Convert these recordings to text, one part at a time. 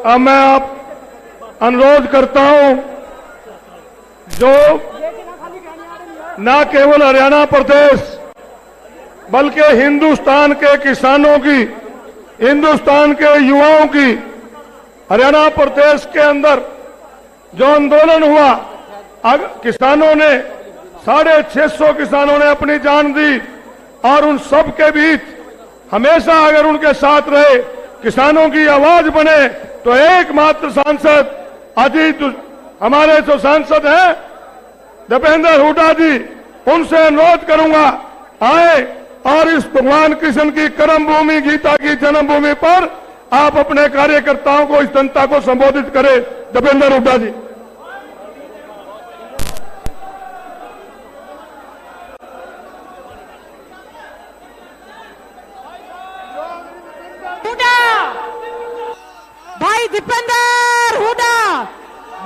अब मैं आप अनुरोध करता हूं, जो न केवल हरियाणा प्रदेश बल्कि हिंदुस्तान के किसानों की, हिंदुस्तान के युवाओं की, हरियाणा प्रदेश के अंदर जो आंदोलन हुआ, किसानों ने 650 किसानों ने अपनी जान दी और उन सब के बीच हमेशा अगर उनके साथ रहे, किसानों की आवाज बने, तो एकमात्र सांसद अजीत, हमारे जो सांसद हैं दीपेंद्र हुड्डा जी, उनसे अनुरोध करूंगा आए और इस भगवान कृष्ण की कर्म भूमि, गीता की जन्मभूमि पर आप अपने कार्यकर्ताओं को, इस जनता को संबोधित करें। दीपेंद्र हुड्डा जी। भाई दीपेंद्र हुड्डा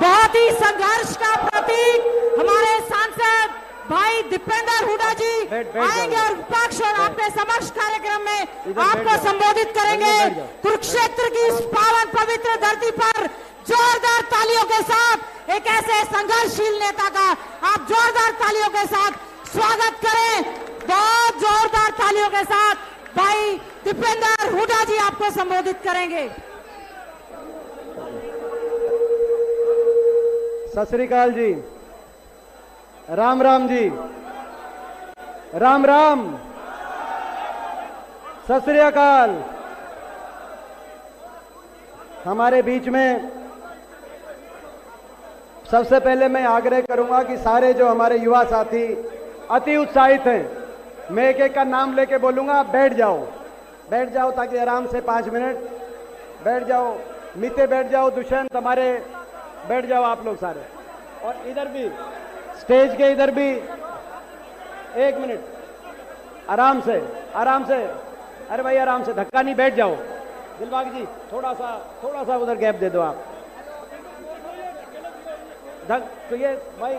बहुत ही संघर्ष का प्रतीक, हमारे सांसद भाई दीपेंद्र हुड्डा जी आएंगे और विपक्ष और आपके समक्ष कार्यक्रम में आपको संबोधित करेंगे। कुरुक्षेत्र की इस पावन पवित्र धरती पर जोरदार तालियों के साथ एक ऐसे संघर्षशील नेता का आप जोरदार तालियों के साथ स्वागत करें। बहुत जोरदार तालियों के साथ भाई दीपेंद्र हुड्डा जी आपको संबोधित करेंगे। सत श्री अकाल जी, राम राम जी, राम राम, सत श्री अकाल। हमारे बीच में सबसे पहले मैं आग्रह करूंगा कि सारे जो हमारे युवा साथी अति उत्साहित हैं, मैं एक एक का नाम लेके बोलूंगा, बैठ जाओ, बैठ जाओ ताकि आराम से 5 मिनट बैठ जाओ। मीते बैठ जाओ, दुष्यंत हमारे बैठ जाओ आप लोग सारे, और इधर भी स्टेज के इधर भी 1 मिनट, आराम से आराम से, अरे भाई आराम से, धक्का नहीं, बैठ जाओ। दिलबाग जी थोड़ा सा उधर गैप दे दो आप। तो ये भाई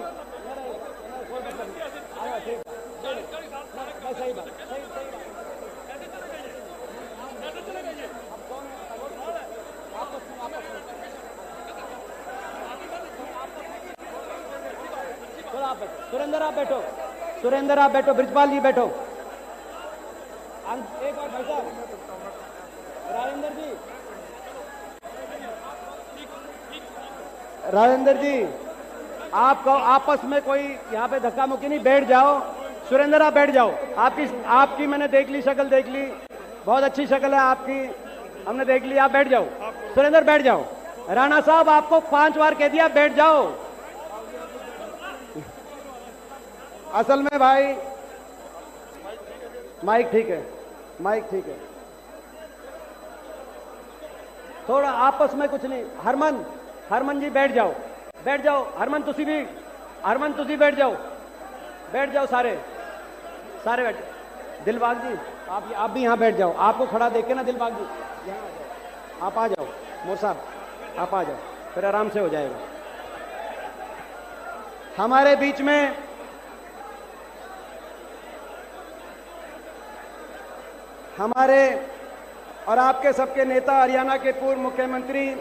सही बात, सही सुरेंद्र आप बैठो, सुरेंद्र आप बैठो, ब्रिजपाल जी बैठो, एक और भाई साहब राजेंद्र जी, राजेंद्र जी आपको आपस में कोई यहाँ पे धक्का मुक्की नहीं, बैठ जाओ। सुरेंद्र आप बैठ जाओ, आपकी मैंने देख ली, शक्ल देख ली, बहुत अच्छी शक्ल है आपकी, हमने देख ली, आप बैठ जाओ। सुरेंद्र बैठ जाओ। राणा साहब आपको 5 बार कह दिया बैठ जाओ। असल में भाई माइक ठीक है, माइक ठीक है, थोड़ा आपस में कुछ नहीं। हरमन जी बैठ जाओ, बैठ जाओ। हरमन तुसी बैठ जाओ, बैठ जाओ, सारे बैठ। दिलबाग जी आप भी यहाँ बैठ जाओ, आपको खड़ा देख के ना दिलबाग जी यहाँ आ जाओ, आप आ जाओ, मोर साहब आप आ जाओ, फिर आराम से हो जाएगा। हमारे बीच में हमारे और आपके सबके नेता, हरियाणा के पूर्व मुख्यमंत्री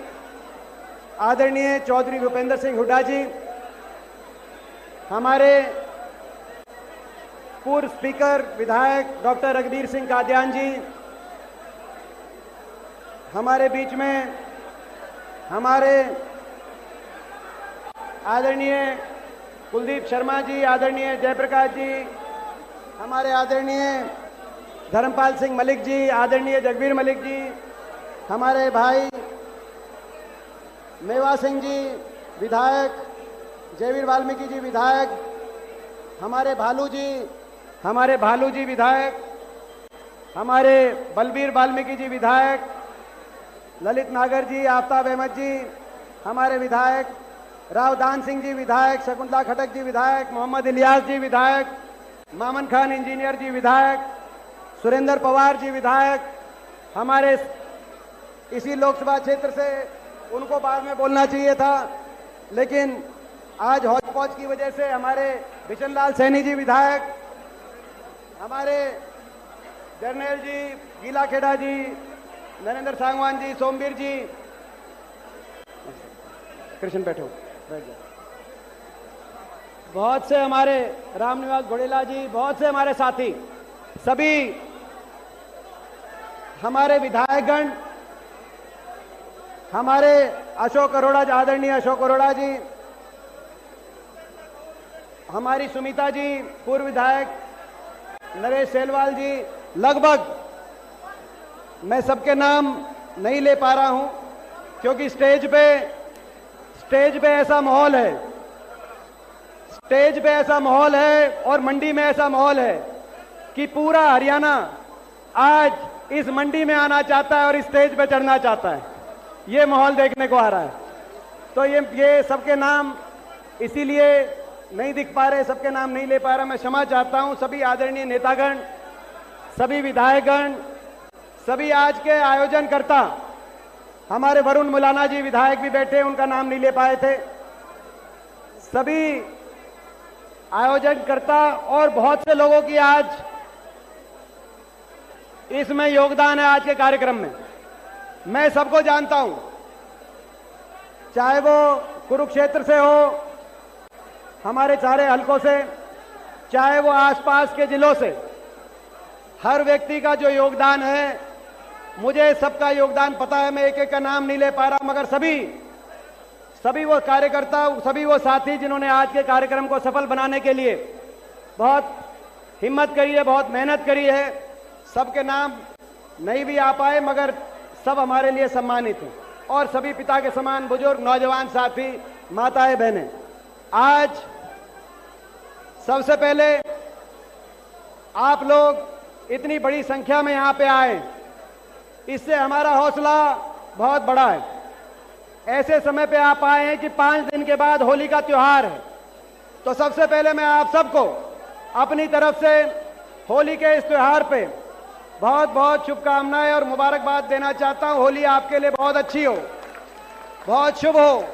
आदरणीय चौधरी भूपेंद्र सिंह हुड्डा जी, हमारे पूर्व स्पीकर विधायक डॉक्टर रघुवीर सिंह कादियान जी, हमारे बीच में हमारे आदरणीय कुलदीप शर्मा जी, आदरणीय जयप्रकाश जी, हमारे आदरणीय धर्मपाल सिंह मलिक जी, आदरणीय जगबीर मलिक जी, हमारे भाई मेवा सिंह जी विधायक, जयवीर वाल्मीकि जी विधायक, हमारे भालू जी विधायक, हमारे बलबीर वाल्मीकि जी विधायक, ललित नागर जी, आफ्ताब अहमद जी हमारे विधायक, रावदान सिंह जी विधायक, शकुंतला खटक जी विधायक, मोहम्मद इलियास जी विधायक, मामन खान इंजीनियर जी विधायक, सुरेंद्र पवार जी विधायक, हमारे इसी लोकसभा क्षेत्र से, उनको बाद में बोलना चाहिए था लेकिन आज हौच पौच की वजह से हमारे बिशन लाल सैनी जी विधायक, हमारे जर्नैल जी, गीला खेड़ा जी, नरेंद्र सांगवान जी, सोमवीर जी, कृष्ण बैठो, बैठ जाओ। बहुत से हमारे रामनिवास घोड़ेला जी, बहुत से हमारे साथी, सभी हमारे विधायकगण, हमारे अशोक अरोड़ा, आदरणीय अशोक अरोड़ा जी, हमारी सुमिता जी, पूर्व विधायक नरेश सेलवाल जी, लगभग मैं सबके नाम नहीं ले पा रहा हूं क्योंकि स्टेज पे ऐसा माहौल है, स्टेज पे ऐसा माहौल है और मंडी में ऐसा माहौल है कि पूरा हरियाणा आज इस मंडी में आना चाहता है और इस स्टेज पे चढ़ना चाहता है। ये माहौल देखने को आ रहा है। तो ये सबके नाम इसीलिए नहीं दिख पा रहे, सबके नाम नहीं ले पा रहा, मैं क्षमा चाहता हूं। सभी आदरणीय नेतागण, सभी विधायकगण, सभी आज के आयोजनकर्ता, हमारे वरुण मुलाना जी विधायक भी बैठे, उनका नाम नहीं ले पाए थे, सभी आयोजनकर्ता और बहुत से लोगों की आज इसमें योगदान है आज के कार्यक्रम में। मैं सबको जानता हूं, चाहे वो कुरुक्षेत्र से हो, हमारे सारे हलकों से, चाहे वो आसपास के जिलों से, हर व्यक्ति का जो योगदान है, मुझे सबका योगदान पता है, मैं एक एक का नाम नहीं ले पा रहा, मगर सभी वो कार्यकर्ता, सभी वो साथी जिन्होंने आज के कार्यक्रम को सफल बनाने के लिए बहुत हिम्मत करी है, बहुत मेहनत करी है, सबके नाम नहीं भी आ पाए मगर सब हमारे लिए सम्मानित हैं। और सभी पिता के समान बुजुर्ग, नौजवान साथी, माताएं, बहनें, आज सबसे पहले आप लोग इतनी बड़ी संख्या में यहां पे आए, इससे हमारा हौसला बहुत बड़ा है। ऐसे समय पे आप आए हैं कि 5 दिन के बाद होली का त्योहार है, तो सबसे पहले मैं आप सबको अपनी तरफ से होली के इस त्योहार पे बहुत बहुत शुभकामनाएं और मुबारकबाद देना चाहता हूं। होली आपके लिए बहुत अच्छी हो, बहुत शुभ हो।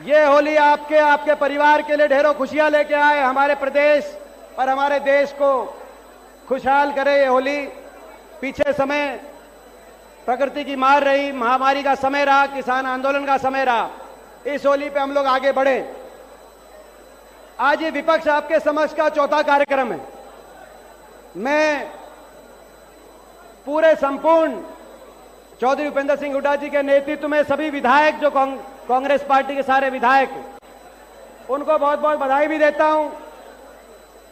ये होली आपके परिवार के लिए ढेरों खुशियां लेके आए, हमारे प्रदेश और हमारे देश को खुशहाल करे। ये होली पीछे समय प्रकृति की मार रही, महामारी का समय रहा, किसान आंदोलन का समय रहा, इस होली पे हम लोग आगे बढ़े। आज ये विपक्ष आपके समक्ष का चौथा कार्यक्रम है। मैं पूरे संपूर्ण चौधरी भूपेंद्र सिंह हुड्डा जी के नेतृत्व में सभी विधायक, जो कांग्रेस पार्टी के सारे विधायक, उनको बहुत बहुत बधाई भी देता हूं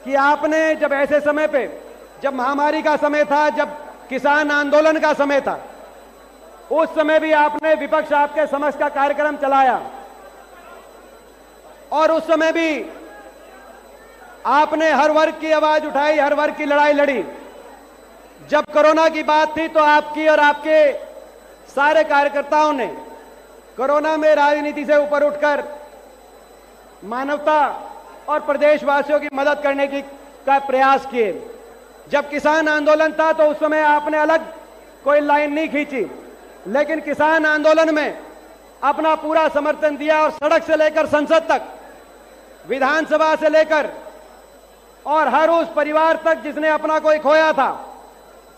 कि आपने जब ऐसे समय पे, जब महामारी का समय था, जब किसान आंदोलन का समय था, उस समय भी आपने विपक्ष आपके समक्ष का कार्यक्रम चलाया और उस समय भी आपने हर वर्ग की आवाज उठाई, हर वर्ग की लड़ाई लड़ी। जब कोरोना की बात थी तो आपकी और आपके सारे कार्यकर्ताओं ने कोरोना में राजनीति से ऊपर उठकर मानवता और प्रदेशवासियों की मदद करने का प्रयास किए। जब किसान आंदोलन था तो उस समय आपने अलग कोई लाइन नहीं खींची, लेकिन किसान आंदोलन में अपना पूरा समर्थन दिया और सड़क से लेकर संसद तक, विधानसभा से लेकर और हर उस परिवार तक जिसने अपना कोई खोया था,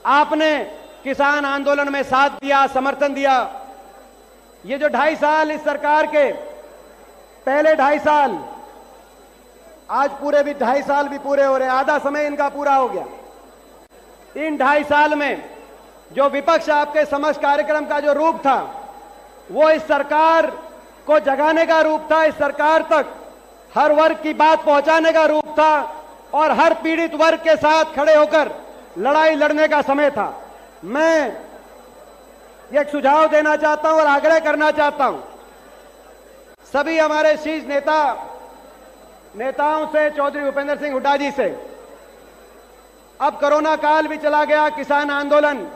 आपने किसान आंदोलन में साथ दिया, समर्थन दिया। ये जो 2.5 साल इस सरकार के, पहले 2.5 साल, आज पूरे भी 2.5 साल भी पूरे हो रहे, आधा समय इनका पूरा हो गया। इन 2.5 साल में जो विपक्ष आपके समक्ष कार्यक्रम का जो रूप था, वो इस सरकार को जगाने का रूप था, इस सरकार तक हर वर्ग की बात पहुंचाने का रूप था और हर पीड़ित वर्ग के साथ खड़े होकर लड़ाई लड़ने का समय था। मैं एक सुझाव देना चाहता हूं और आग्रह करना चाहता हूं सभी हमारे शीर्ष नेताओं से, चौधरी भूपेंद्र सिंह हुड्डा जी से। अब कोरोना काल भी चला गया, किसान आंदोलन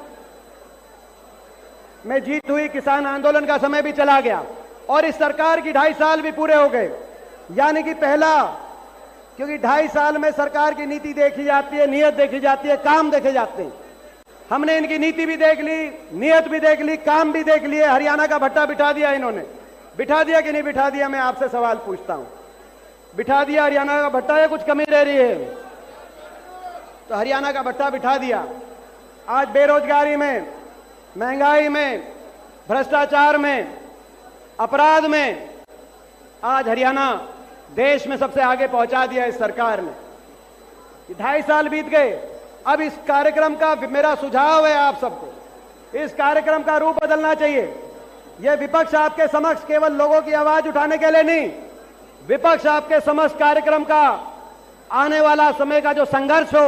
में जीत हुई, किसान आंदोलन का समय भी चला गया और इस सरकार की 2.5 साल भी पूरे हो गए। यानी कि पहला, क्योंकि 2.5 साल में सरकार की नीति देखी जाती है, नियत देखी जाती है, काम देखे जाते हैं। हमने इनकी नीति भी देख ली, नियत भी देख ली, काम भी देख लिए। हरियाणा का भट्टा बिठा दिया इन्होंने, बिठा दिया कि नहीं बिठा दिया? मैं आपसे सवाल पूछता हूं, बिठा दिया हरियाणा का भट्टा या कुछ कमी रह रही है? तो हरियाणा का भट्टा बिठा दिया। आज बेरोजगारी में, महंगाई में, भ्रष्टाचार में, अपराध में आज हरियाणा देश में सबसे आगे पहुंचा दिया इस सरकार ने। 2.5 साल बीत गए। अब इस कार्यक्रम का मेरा सुझाव है आप सबको, इस कार्यक्रम का रूप बदलना चाहिए। यह विपक्ष आपके समक्ष केवल लोगों की आवाज उठाने के लिए नहीं, विपक्ष आपके समक्ष कार्यक्रम का आने वाला समय का जो संघर्ष हो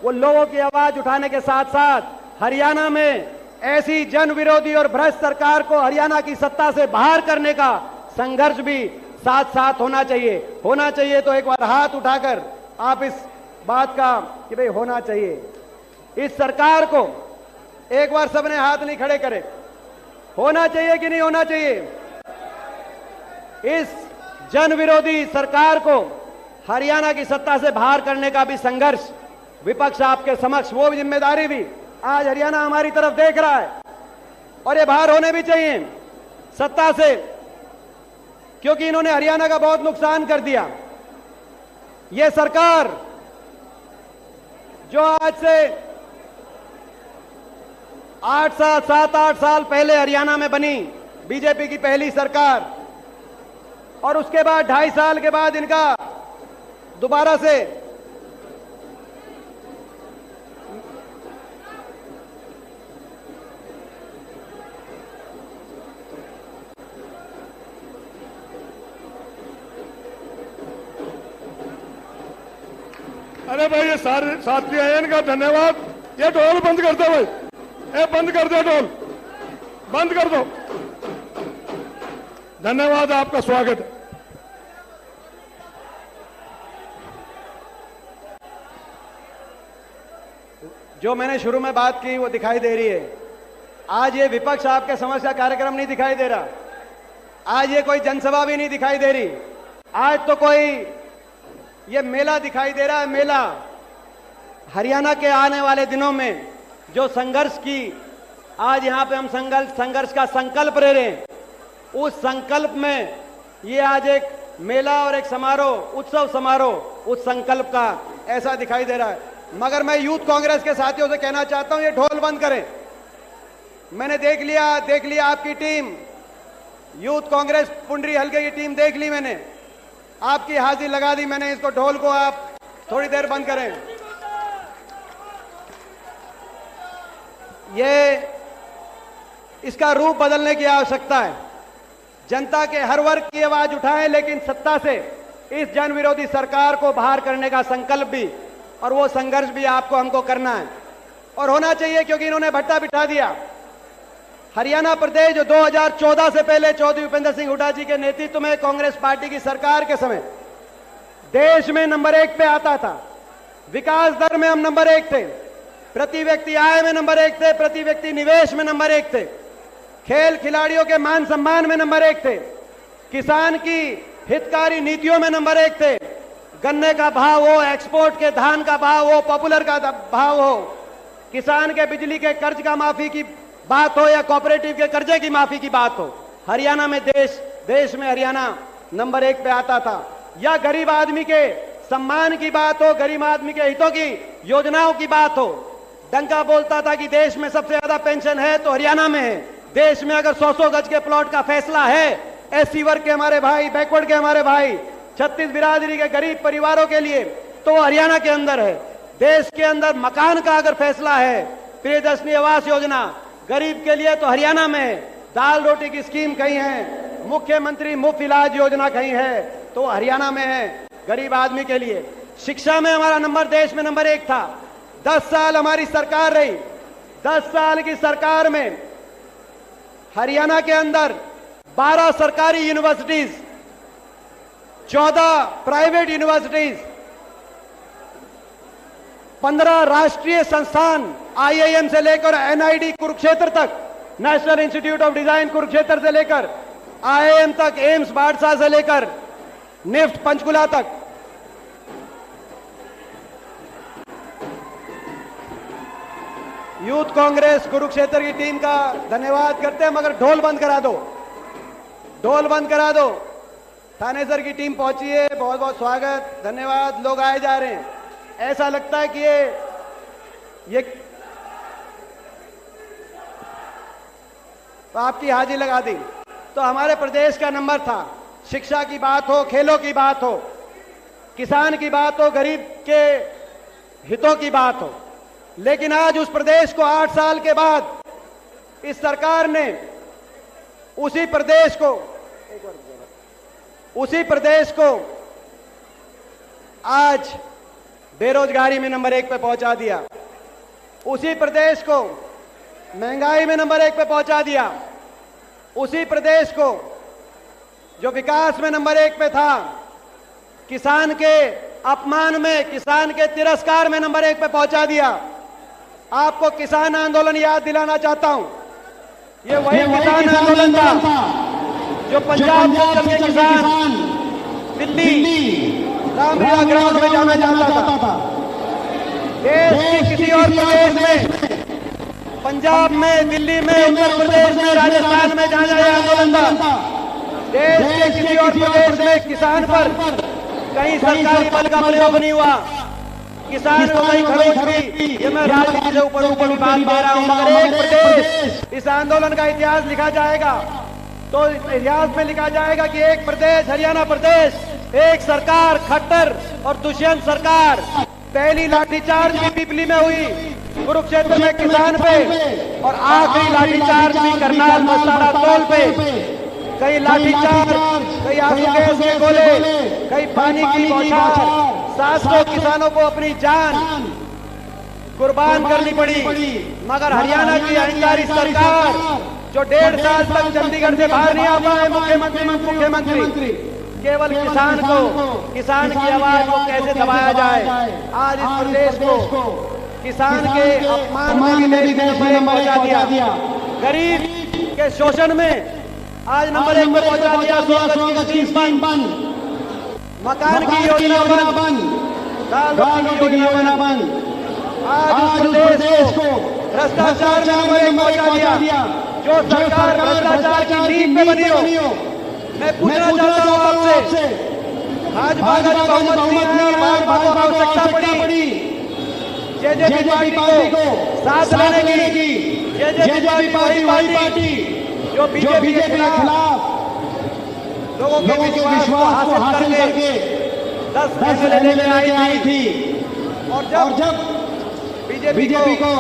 वो लोगों की आवाज उठाने के साथ साथ हरियाणा में ऐसी जन विरोधी और भ्रष्ट सरकार को हरियाणा की सत्ता से बाहर करने का संघर्ष भी साथ साथ होना चाहिए। तो एक बार हाथ उठाकर आप इस बात का कि भाई होना चाहिए। इस सरकार को एक बार सबने हाथ नहीं खड़े करे, होना चाहिए कि नहीं होना चाहिए? इस जन विरोधी सरकार को हरियाणा की सत्ता से बाहर करने का भी संघर्ष विपक्ष आपके समक्ष, वो जिम्मेदारी भी आज हरियाणा हमारी तरफ देख रहा है और ये बाहर होने भी चाहिए सत्ता से, क्योंकि इन्होंने हरियाणा का बहुत नुकसान कर दिया। ये सरकार जो आज से 7-8 साल पहले हरियाणा में बनी, बीजेपी की पहली सरकार, और उसके बाद 2.5 साल के बाद इनका दोबारा से अरे भाई ये सारे साथी हैं, इनका धन्यवाद। ये ढोल बंद कर दो भाई, ये बंद कर दो, ढोल बंद कर दो। धन्यवाद, आपका स्वागत है। जो मैंने शुरू में बात की वो दिखाई दे रही है। आज ये विपक्ष आपके समस्या कार्यक्रम नहीं दिखाई दे रहा, आज ये कोई जनसभा भी नहीं दिखाई दे रही, आज तो कोई ये मेला दिखाई दे रहा है। मेला हरियाणा के आने वाले दिनों में जो संघर्ष की आज यहां पे हम संघर्ष का संकल्प ले रहे हैं, उस संकल्प में ये आज एक मेला और एक समारोह, उत्सव समारोह, उस संकल्प का ऐसा दिखाई दे रहा है। मगर मैं यूथ कांग्रेस के साथियों से कहना चाहता हूं, ये ढोल बंद करें। मैंने देख लिया आपकी टीम, यूथ कांग्रेस पुंडरी हल्के की टीम देख ली मैंने, आपकी हाजिरी लगा दी मैंने। इसको ढोल को आप थोड़ी देर बंद करें। ये इसका रूप बदलने की आवश्यकता है। जनता के हर वर्ग की आवाज उठाएं, लेकिन सत्ता से इस जन विरोधी सरकार को बाहर करने का संकल्प भी और वो संघर्ष भी आपको हमको करना है और होना चाहिए, क्योंकि इन्होंने भट्टा बिठा दिया। हरियाणा प्रदेश जो 2014 से पहले चौधरी भूपेंद्र सिंह हुड्डा जी के नेतृत्व में कांग्रेस पार्टी की सरकार के समय देश में नंबर 1 पे आता था। विकास दर में हम नंबर 1 थे, प्रति व्यक्ति आय में नंबर 1 थे, प्रति व्यक्ति निवेश में नंबर 1 थे, खेल खिलाड़ियों के मान सम्मान में नंबर 1 थे, किसान की हितकारी नीतियों में नंबर 1 थे, गन्ने का भाव हो, एक्सपोर्ट के धान का भाव हो, पॉपुलर का भाव हो, किसान के बिजली के कर्ज का माफी की बात हो या कोऑपरेटिव के कर्जे की माफी की बात हो, हरियाणा में देश में हरियाणा नंबर 1 पे आता था। या गरीब आदमी के सम्मान की बात हो, गरीब आदमी के हितों की योजनाओं की बात हो, डंका बोलता था कि देश में सबसे ज्यादा पेंशन है तो हरियाणा में है। देश में अगर 100 गज के प्लॉट का फैसला है एससी वर्ग के हमारे भाई, बैकवर्ड के हमारे भाई, 36 बिरादरी के गरीब परिवारों के लिए, तो हरियाणा के अंदर है। देश के अंदर मकान का अगर फैसला है, प्रियदर्शनी आवास योजना गरीब के लिए, तो हरियाणा में दाल रोटी की स्कीम कहीं है, मुख्यमंत्री मुफ्त इलाज योजना कहीं है, तो हरियाणा में है गरीब आदमी के लिए। शिक्षा में हमारा नंबर देश में नंबर 1 था। 10 साल हमारी सरकार रही, 10 साल की सरकार में हरियाणा के अंदर 12 सरकारी यूनिवर्सिटीज, 14 प्राइवेट यूनिवर्सिटीज, 15 राष्ट्रीय संस्थान आईआईएम से लेकर एनआईडी कुरुक्षेत्र तक, national institute of design Kurukshetra से लेकर आईआईएम तक, एम्स बाड़सा से लेकर निफ्ट पंचकुला तक। यूथ कांग्रेस कुरुक्षेत्र की टीम का धन्यवाद करते हैं, मगर ढोल बंद करा दो, ढोल बंद करा दो। थानेसर की टीम पहुंची है, बहुत बहुत स्वागत, धन्यवाद। लोग आए जा रहे हैं, ऐसा लगता है कि ये तो आपकी हाजिरी लगा दी। तो हमारे प्रदेश का नंबर था शिक्षा की बात हो, खेलों की बात हो, किसान की बात हो, गरीब के हितों की बात हो, लेकिन आज उस प्रदेश को 8 साल के बाद इस सरकार ने उसी प्रदेश को आज बेरोजगारी में नंबर 1 पे पहुंचा दिया, उसी प्रदेश को महंगाई में नंबर 1 पे पहुंचा दिया, उसी प्रदेश को जो विकास में नंबर 1 पे था, किसान के अपमान में, किसान के तिरस्कार में नंबर 1 पे पहुंचा दिया। आपको किसान आंदोलन याद दिलाना चाहता हूं। ये वही किसान आंदोलन था जो पंजाब से चल के किसान दिल्ली रामलीला ग्राउंड में जाना चाहता था। देश के किसी और प्रदेश में, पंजाब में, दिल्ली में, उत्तर प्रदेश में, राजस्थान में जहां जहां आंदोलन था, देश के किसी और प्रदेश में किसान पर कहीं सरकारी बल का प्रयोग नहीं हुआ, किसान को कहीं खरोच हुई। ये मैं राजनीति से ऊपर ऊपर बात दे रहा हूं, मगर एक प्रदेश, इस आंदोलन का इतिहास लिखा जाएगा तो इतिहास में लिखा जाएगा कि एक प्रदेश, हरियाणा प्रदेश, एक सरकार खट्टर और दुष्यंत सरकार। पहली लाठीचार्ज भी पिपली में हुई, कुरुक्षेत्र में किसान पे, और आखिरी लाठीचार्ज भी करनाल मस्ताना टोल पे। कहीं लाठीचार्ज, कहीं आंसू गैस के गोले, कहीं पानी की बौछार, 700 किसानों को अपनी जान कुर्बान करनी पड़ी। मगर हरियाणा की अहंकारी सरकार जो 1.5 साल तक चंडीगढ़ से बाहर नहीं आ पाए मुख्यमंत्री, केवल किसान को, किसान की आवाज को कैसे दबाया जाए, आज इस प्रदेश को किसान के अपमान में भी देश ने नंबर 1 पहुंचा दिया। गरीब के शोषण में आज नंबर 1 पर पहुंचा दिया। 100 गज की स्कीम बंद, मकान की योजना बंद, दाल रोटी की योजना बंद। आज उस प्रदेश को भ्रष्टाचार में नंबर 1 पहुंचा दिया। जो सरकार भ्रष्टाचार की नींव पे बनी हो, मैं पूछना चाहता हूं आपसे, भाजपा का जो बहुमत नहीं है, भाजपा को आवश्यकता पड़ी जेजेपी पार्टी को साथ लाने की। जेजेपी पार्टी वही पार्टी जो बीजेपी के खिलाफ लोगों के विश्वास को हासिल करके 10 फैसले लेके आई थी। और जब बीजेपी को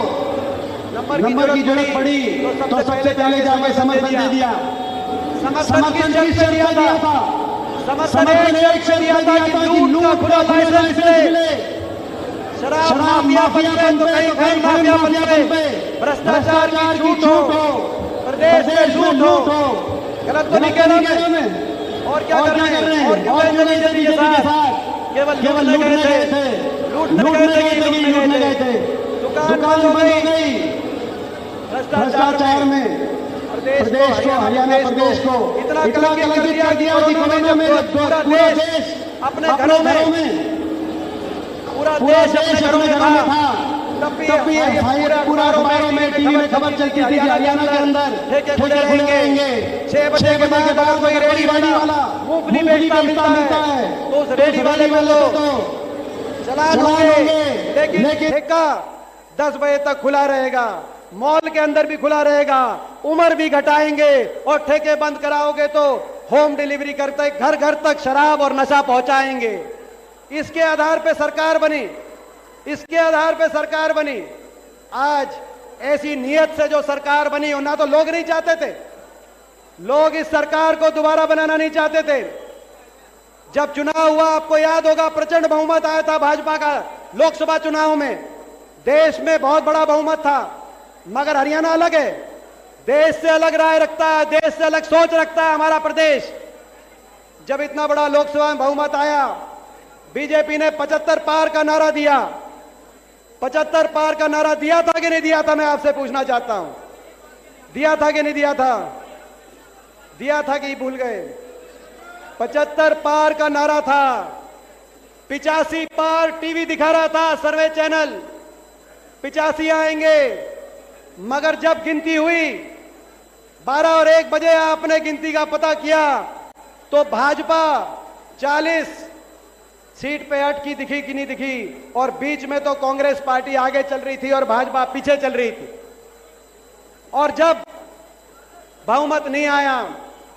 नंबर की जरूरत पड़ी तो सबसे पहले जाके समर्थन दे दिया। समर्थन किस से दिया था? समर्थन एक से दिया था कि लूट का खुला लाइसेंस मिले, शराब माफिया बन तो कहीं कहीं माफिया बन पे, भ्रष्टाचार की झूठ हो, प्रदेश में लूट हो। गलत तो नहीं कह रहा मैं, और क्या कर रहे हैं? और क्यों बीजेपी के साथ केवल लूटने गए थे, लूटने गए थे। दुकान बंद हो गई भ्रष्टाचार में। प्रदेश को, हरियाणा प्रदेश को इतना कलंकित कर दिया कि कोरोना में पूरा देश अपने घरों में, पूरा देश अपने घरों में था। तब भी पूरा अखबारों में, टीवी में खबर चलती थी कि हरियाणा के अंदर ठेके खुले रहेंगे, 6 बजे के बाद कोई रेडी वाला मूंगफली बेचता मिलता है तो उस रेडी वाले में लो चला लोगे, लेकिन ठेका 10 बजे तक खुला रहेगा, मॉल के अंदर भी खुला रहेगा, उम्र भी घटाएंगे, और ठेके बंद कराओगे तो होम डिलीवरी करते घर घर तक शराब और नशा पहुंचाएंगे। इसके आधार पे सरकार बनी, इसके आधार पे सरकार बनी। आज ऐसी नीयत से जो सरकार बनी हो, ना तो लोग नहीं चाहते थे, लोग इस सरकार को दोबारा बनाना नहीं चाहते थे। जब चुनाव हुआ, आपको याद होगा, प्रचंड बहुमत आया था भाजपा का लोकसभा चुनाव में, देश में बहुत बड़ा बहुमत था। मगर हरियाणा अलग है, देश से अलग राय रखता है, देश से अलग सोच रखता है हमारा प्रदेश। जब इतना बड़ा लोकसभा में बहुमत आया, बीजेपी ने 75 पार का नारा दिया। 75 पार का नारा दिया था कि नहीं दिया था? मैं आपसे पूछना चाहता हूं, दिया था कि नहीं दिया था? दिया था कि भूल गए? 75 पार का नारा था। 85 पार टीवी दिखा रहा था, सर्वे चैनल 85 आएंगे। मगर जब गिनती हुई 12 और 1 बजे आपने गिनती का पता किया तो भाजपा 40 सीट पे अटकी, दिखी कि नहीं दिखी, और बीच में तो कांग्रेस पार्टी आगे चल रही थी और भाजपा पीछे चल रही थी। और जब बहुमत नहीं आया,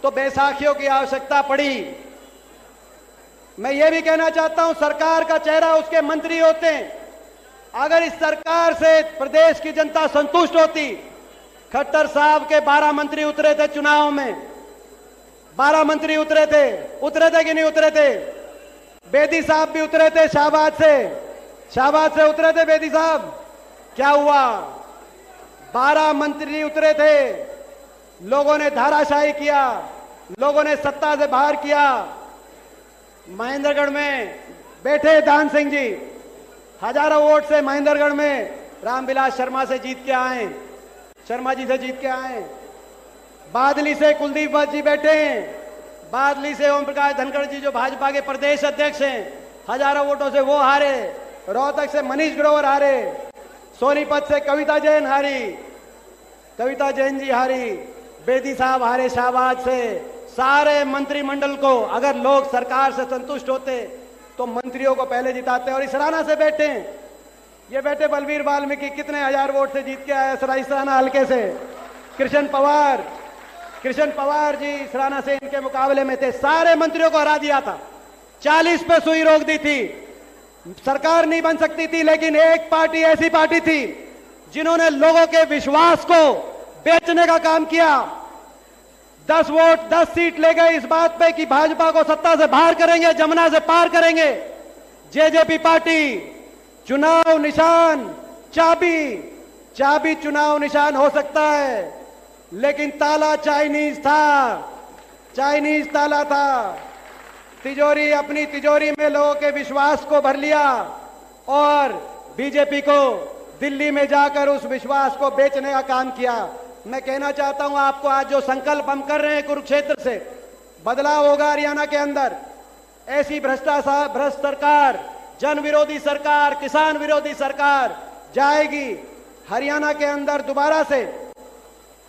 तो बैसाखियों की आवश्यकता पड़ी। मैं ये भी कहना चाहता हूं, सरकार का चेहरा उसके मंत्री होते हैं। अगर इस सरकार से प्रदेश की जनता संतुष्ट होती, खट्टर साहब के 12 मंत्री उतरे थे चुनाव में, 12 मंत्री उतरे थे कि नहीं उतरे थे? बेदी साहब भी उतरे थे शाहबाद से उतरे थे बेदी साहब। क्या हुआ? 12 मंत्री उतरे थे, लोगों ने धाराशाही किया, लोगों ने सत्ता से बाहर किया। महेंद्रगढ़ में बैठे दान सिंह जी, हजारों वोट से महेंद्रगढ़ में रामविलास शर्मा से जीत के आए, शर्मा जी से जीत के आए। बादली से कुलदीप वत्स जी बैठे हैं, बादली से ओम प्रकाश धनखड़ जी जो भाजपा के प्रदेश अध्यक्ष हैं, हजारों वोटों से वो हारे। रोहतक से मनीष ग्रोवर हारे, सोनीपत से कविता जैन हारी, कविता जैन जी हारी, बेदी साहब हारे शाहबाद से। सारे मंत्रिमंडल को अगर लोग सरकार से संतुष्ट होते तो मंत्रियों को पहले जिताते। और इसराना से बैठे, ये बैठे बलबीर वाल्मीकि, कितने हजार वोट से जीत के आए इसराना हल्के से। कृष्ण पवार जी इसराना से इनके मुकाबले में थे, सारे मंत्रियों को हरा दिया था, 40 पे सुई रोक दी थी। सरकार नहीं बन सकती थी, लेकिन एक पार्टी ऐसी पार्टी थी जिन्होंने लोगों के विश्वास को बेचने का काम किया। 10 वोट 10 सीट ले गए इस बात पे कि भाजपा को सत्ता से बाहर करेंगे, जमुना से पार करेंगे। जेजेपी पार्टी चुनाव निशान, चाबी चुनाव निशान हो सकता है, लेकिन ताला चाइनीज ताला था। तिजोरी, अपनी तिजोरी में लोगों के विश्वास को भर लिया और बीजेपी को दिल्ली में जाकर उस विश्वास को बेचने का काम किया। मैं कहना चाहता हूं आपको, आज जो संकल्प हम कर रहे हैं कुरुक्षेत्र से, बदलाव होगा हरियाणा के अंदर। ऐसी भ्रष्ट सरकार, जन विरोधी सरकार, किसान विरोधी सरकार जाएगी। हरियाणा के अंदर दोबारा से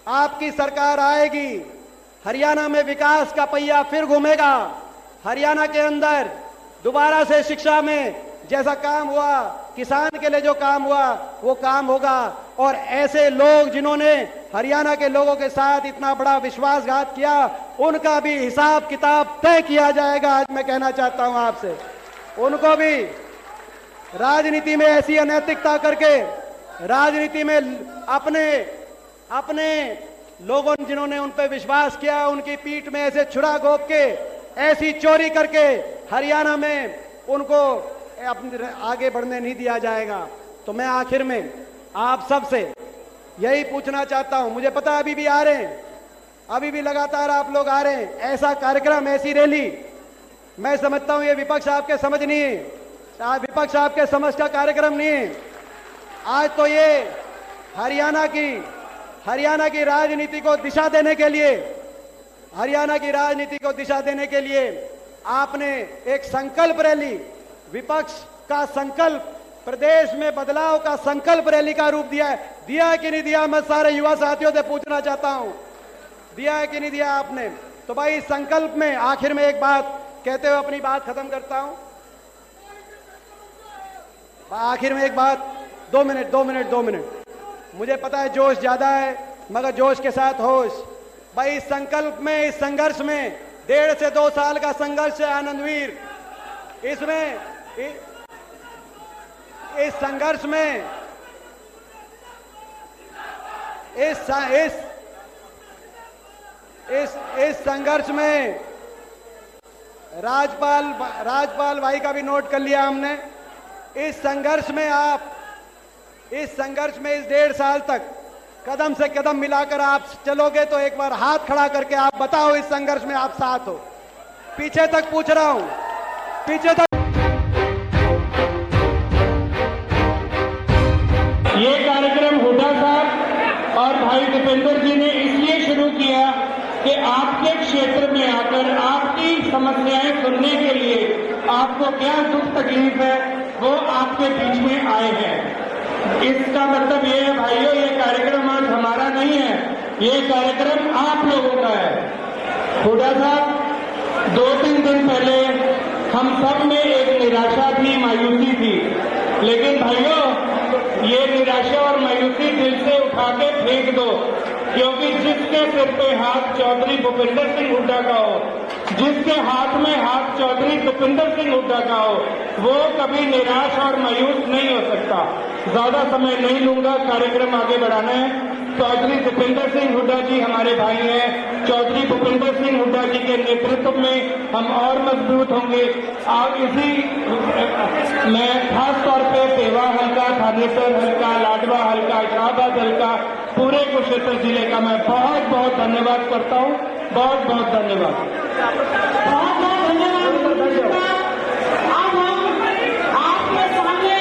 आपकी सरकार आएगी, हरियाणा में विकास का पहिया फिर घूमेगा। हरियाणा के अंदर दोबारा से शिक्षा में जैसा काम हुआ, किसान के लिए जो काम हुआ वो काम होगा। और ऐसे लोग जिन्होंने हरियाणा के लोगों के साथ इतना बड़ा विश्वासघात किया, उनका भी हिसाब किताब तय किया जाएगा। आज मैं कहना चाहता हूं आपसे, उनको भी राजनीति में ऐसी अनैतिकता करके, राजनीति में अपने लोगों जिन्होंने उन पर विश्वास किया, उनकी पीठ में ऐसे छुरा घोंप के, ऐसी चोरी करके हरियाणा में उनको आगे बढ़ने नहीं दिया जाएगा। तो मैं आखिर में आप सबसे यही पूछना चाहता हूं, मुझे पता है अभी भी आ रहे हैं, अभी भी लगातार आप लोग आ रहे हैं। ऐसा कार्यक्रम, ऐसी रैली, मैं समझता हूं ये विपक्ष आपके समझ नहीं है, विपक्ष आपके समझ का कार्यक्रम नहीं है। आज तो ये हरियाणा की राजनीति को दिशा देने के लिए, आपने एक संकल्प रैली, विपक्ष का संकल्प, प्रदेश में बदलाव का संकल्प रैली का रूप दिया है कि नहीं दिया? मैं सारे युवा साथियों से पूछना चाहता हूं, दिया है कि नहीं दिया आपने? तो भाई इस संकल्प में आखिर में एक बात कहते हुए अपनी बात खत्म करता हूं। आखिर में एक बात, 2 मिनट। मुझे पता है जोश ज्यादा है, मगर जोश के साथ होश। भाई इस संकल्प में, इस संघर्ष में 1.5 से 2 साल का संघर्ष है आनंदवीर। इसमें इस संघर्ष में इस संघर्ष में राजपाल भाई का भी नोट कर लिया हमने। इस संघर्ष में इस 1.5 साल तक कदम से कदम मिलाकर आप चलोगे तो एक बार हाथ खड़ा करके आप बताओ इस संघर्ष में आप साथ हो। पीछे तक पूछ रहा हूं, पीछे तक। ये कार्यक्रम हुड्डा साहब और भाई दीपेंद्र जी ने इसलिए शुरू किया कि आपके क्षेत्र में आकर आपकी समस्याएं सुनने के लिए, आपको क्या दुख तकलीफ है वो आपके बीच में आए हैं। इसका मतलब ये है भाइयों, ये कार्यक्रम आज हमारा नहीं है, ये कार्यक्रम आप लोगों का है। हुड्डा साहब, 2-3 दिन पहले हम सब में एक निराशा थी, मायूसी थी, लेकिन भाइयों ये निराशा और मायूसी दिल से उठा के फेंक दो। क्योंकि जिसके सिर पे हाथ चौधरी भूपेंद्र सिंह हुड्डा का हो, जिसके हाथ में हाथ चौधरी भूपेंद्र सिंह हुड्डा का हो, वो कभी निराश और मायूस नहीं हो सकता। ज्यादा समय नहीं लूंगा, कार्यक्रम आगे बढ़ाना है। चौधरी भूपेंद्र सिंह हुड्डा जी हमारे भाई हैं। चौधरी भूपेंद्र सिंह हुड्डा जी के नेतृत्व में हम और मजबूत होंगे। और इसी मैं खास तौर पे पेवा हल्का, थानेसर हल्का, लाडवा हल्का, शाहबाद हल्का, पूरे कुरुक्षेत्र जिले का मैं बहुत बहुत धन्यवाद करता हूँ। बहुत बहुत धन्यवाद। बहुत बहुत धन्यवाद। अब हम आपके सामने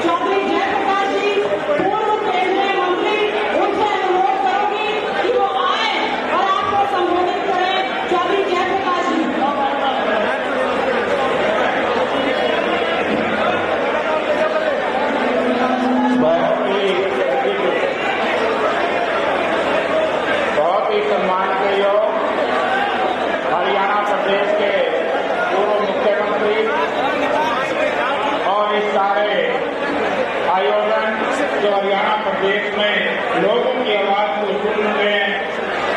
चौधरी जयप्रकाश जी, पूर्व केंद्रीय मंत्री, उनसे अनुरोध करूंगी कि वो आए और आपको संबोधित करें। चौधरी जयप्रकाश जी। बहुत ही सम्मान के योग हरियाणा प्रदेश के पूर्व मुख्यमंत्री और इस सारे आयोजन जो हरियाणा प्रदेश में लोगों की आवाज को सुन रहे हैं,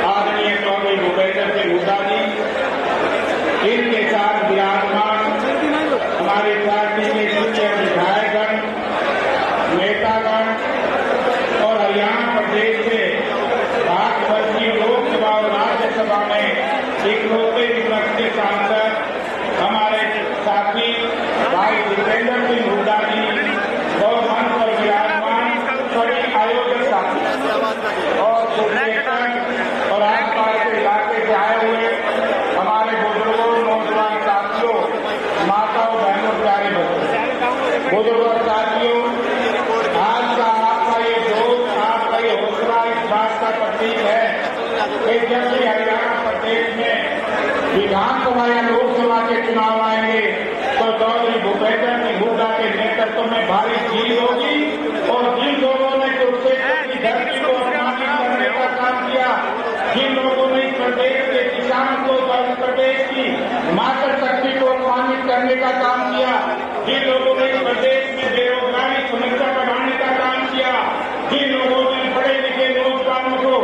आदरणीय चौधरी भूपेंद्र सिंह हुड्डा जी, इनके साथ विराजमान हमारे पार्टी के सीनियर विधायकगण, नेतागण और हरियाणा प्रदेश के भारतवर्षीय लोकसभा और राज्यसभा में इकलौते विपक्ष के सांसद हमारे साथी भाई दीपेंद्र सिंह हुड्डा जी और मंच पर विराजमान सभी आयोजक साथी और सुरक्षित और आसपास के इलाके से आए हुए हमारे बुजुर्गों, नौजवान साथियों, माताओं, बहनों, प्यारे बच्चों, बुजुर्गों साथियों, आज का आपका ये जोश, आपका ये हौसला इस बात का प्रतीक है कि जब भी हरियाणा प्रदेश में विधानसभा या लोकसभा के चुनाव आएंगे तो चौधरी भूपेंद्र सिंह हुड्डा के नेतृत्व में भारी जीत होगी। और जिन लोगों ने कुरुक्षेत्र की धरती को अपमानित करने का काम किया, जिन लोगों ने इस प्रदेश के किसान को और इस प्रदेश की मातृशक्ति को अपमानित करने का काम किया, जिन लोगों ने इस प्रदेश में बेरोजगारी समस्या बढ़ाने का काम किया, जिन लोगों ने पढ़े लिखे नौजवानों को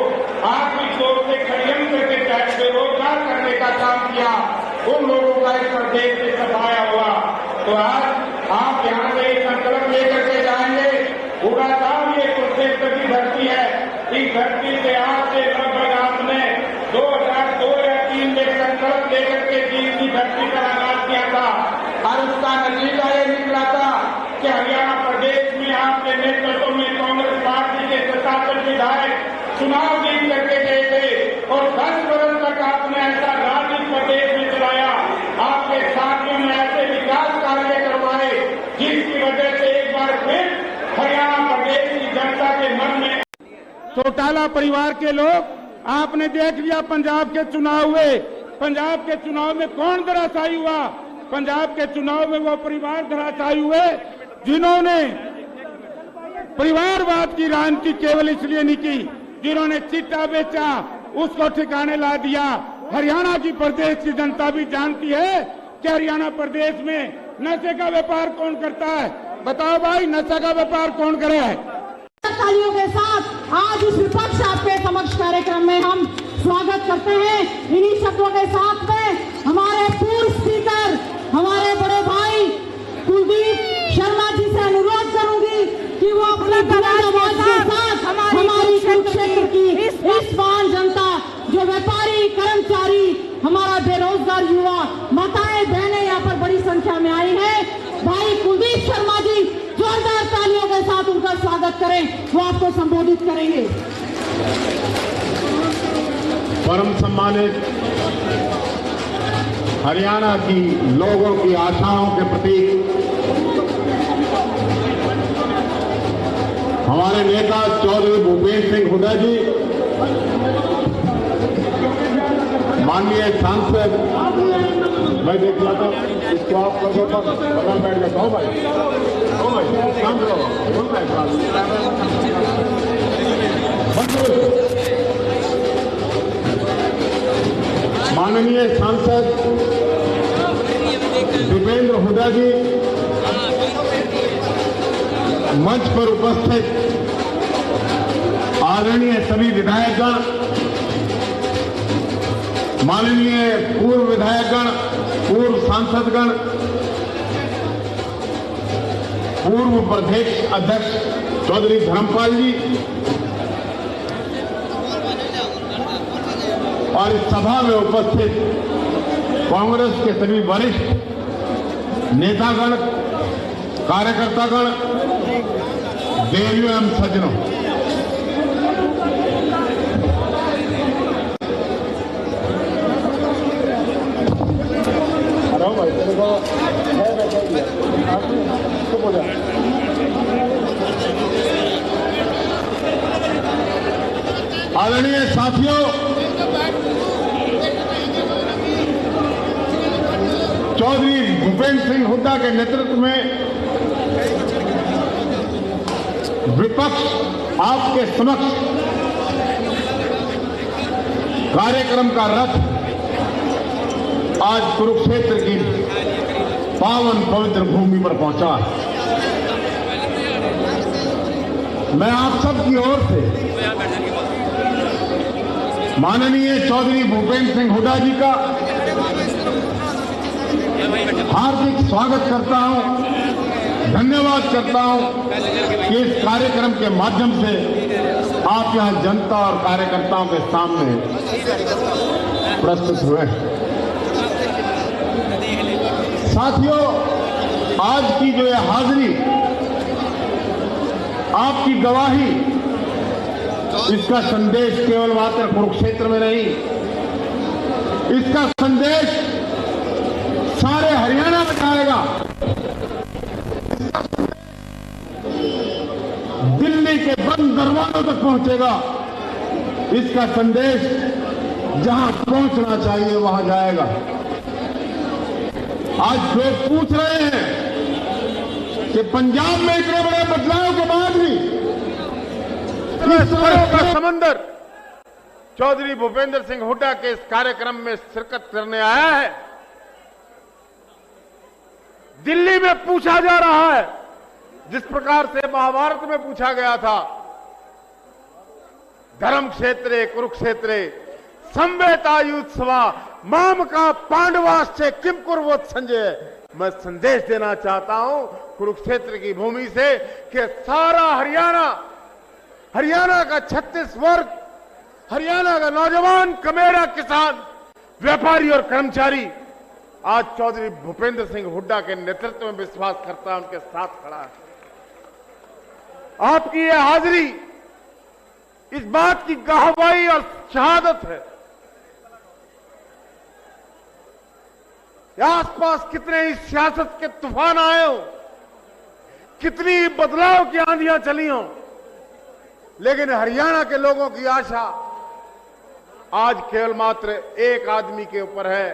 आर्थिक तौर से षड्यंत्र के तहत बेरोजगार करने का काम किया, उन लोगों का इस प्रदेश से सफाया हुआ। तो आज आप यहाँ से एक संकल्प लेकर के जाएंगे, पूरा साल ये कुरुक्षेत्र की धरती है, इस धरती से आज से लगभग आपने 2002 या 2003 में संकल्प लेकर के जीत की धरती पर आगाज किया था और उसका नतीजा ये निकला था कि हरियाणा प्रदेश में आपके नेतृत्व में कांग्रेस पार्टी के 77 विधायक चुनाव जीत करके गए थे और 10 वर्ष तक आपने ऐसा राज इस प्रदेश में चलाया। आपके साथियों ने ऐसे विकास कार्य करवाए जिसकी वजह से एक बार फिर हरियाणा प्रदेश की जनता के मन में चौटाला परिवार के लोग, आपने देख लिया पंजाब के चुनाव हुए, पंजाब के चुनाव में कौन धराशायी हुआ? पंजाब के चुनाव में वो परिवार धराशायी हुए जिन्होंने परिवारवाद की राजनीति केवल इसलिए नहीं की, जिन्होंने चिट्टा बेचा उसको ठिकाने ला दिया। हरियाणा की प्रदेश की जनता भी जानती है कि हरियाणा प्रदेश में नशे का व्यापार कौन करता है। बताओ भाई, नशा का व्यापार कौन करे है? तालियों के साथ आज इस विपक्ष आपके समक्ष कार्यक्रम में हम स्वागत करते हैं। इन्हीं शब्दों के साथ में हमारे पूर्व स्पीकर, हमारे बड़े भाई कुलदीप शर्मा जी से अनुरोध करूंगी कि वो अपने आवाज के साथ हमारी कुरुक्षेत्र की इस महान जनता, जो व्यापारी, कर्मचारी, हमारा बेरोजगार युवा, माताएं, बहनें यहाँ पर बड़ी संख्या में आई हैं, भाई कुलदीप शर्मा जी जोरदार तालियों के साथ उनका स्वागत करें, वो आपको संबोधित करेंगे। परम सम्मानित हरियाणा की लोगों की आशाओं के प्रतीक हमारे नेता चौधरी भूपेंद्र सिंह हुड्डा जी, माननीय सांसद, मैं देख रहा था इसको आप बगल बैठ गए। कहो भाई, शांत रहो, माननीय सांसद दीपेंद्र हुड्डा जी, मंच पर उपस्थित आदरणीय सभी विधायकगण, माननीय पूर्व विधायकगण, पूर्व सांसदगण, पूर्व प्रदेश अध्यक्ष चौधरी धर्मपाल जी और इस सभा में उपस्थित कांग्रेस के सभी वरिष्ठ नेतागण, कार्यकर्तागण, देवियों एवं सज्जनों, आदरणीय साथियों, चौधरी भूपेंद्र सिंह हुड्डा के नेतृत्व में विपक्ष आपके समक्ष कार्यक्रम का रथ आज कुरुक्षेत्र की पावन पवित्र भूमि पर पहुंचा। मैं आप सबकी ओर से माननीय चौधरी भूपेंद्र सिंह हुड्डा जी का हार्दिक स्वागत करता हूं, धन्यवाद करता हूं कि इस कार्यक्रम के माध्यम से आप यहां जनता और कार्यकर्ताओं के सामने प्रस्तुत हुए। साथियों, आज की जो ये हाजिरी, आपकी गवाही, इसका संदेश केवल मात्र कुरुक्षेत्र में नहीं, इसका संदेश सारे हरियाणा में जाएगा, दिल्ली के बंद दरवाजों तक पहुंचेगा। इसका संदेश जहां पहुंचना चाहिए वहां जाएगा। आज लोग पूछ रहे हैं कि पंजाब में इतने बड़े बदलाव के बाद भी का समंदर चौधरी भूपेंद्र सिंह हुड्डा के इस कार्यक्रम में शिरकत करने आया है। दिल्ली में पूछा जा रहा है, जिस प्रकार से महाभारत में पूछा गया था, धर्म क्षेत्रे कुरुक्षेत्रे संवेतायुत्सवा माम का पांडवाश्चे किम कुर्वोत संजय। मैं संदेश देना चाहता हूं कुरुक्षेत्र की भूमि से कि सारा हरियाणा का 36 वर्ग, हरियाणा का नौजवान, कमेरा, किसान, व्यापारी और कर्मचारी आज चौधरी भूपेंद्र सिंह हुड्डा के नेतृत्व में विश्वास करता है, उनके साथ खड़ा है। आपकी यह हाजिरी इस बात की गवाही और शहादत है कि आसपास कितने ही सियासत के तूफान आए हो, कितनी बदलाव की आंधियां चली हो, लेकिन हरियाणा के लोगों की आशा आज केवल मात्र एक आदमी के ऊपर है,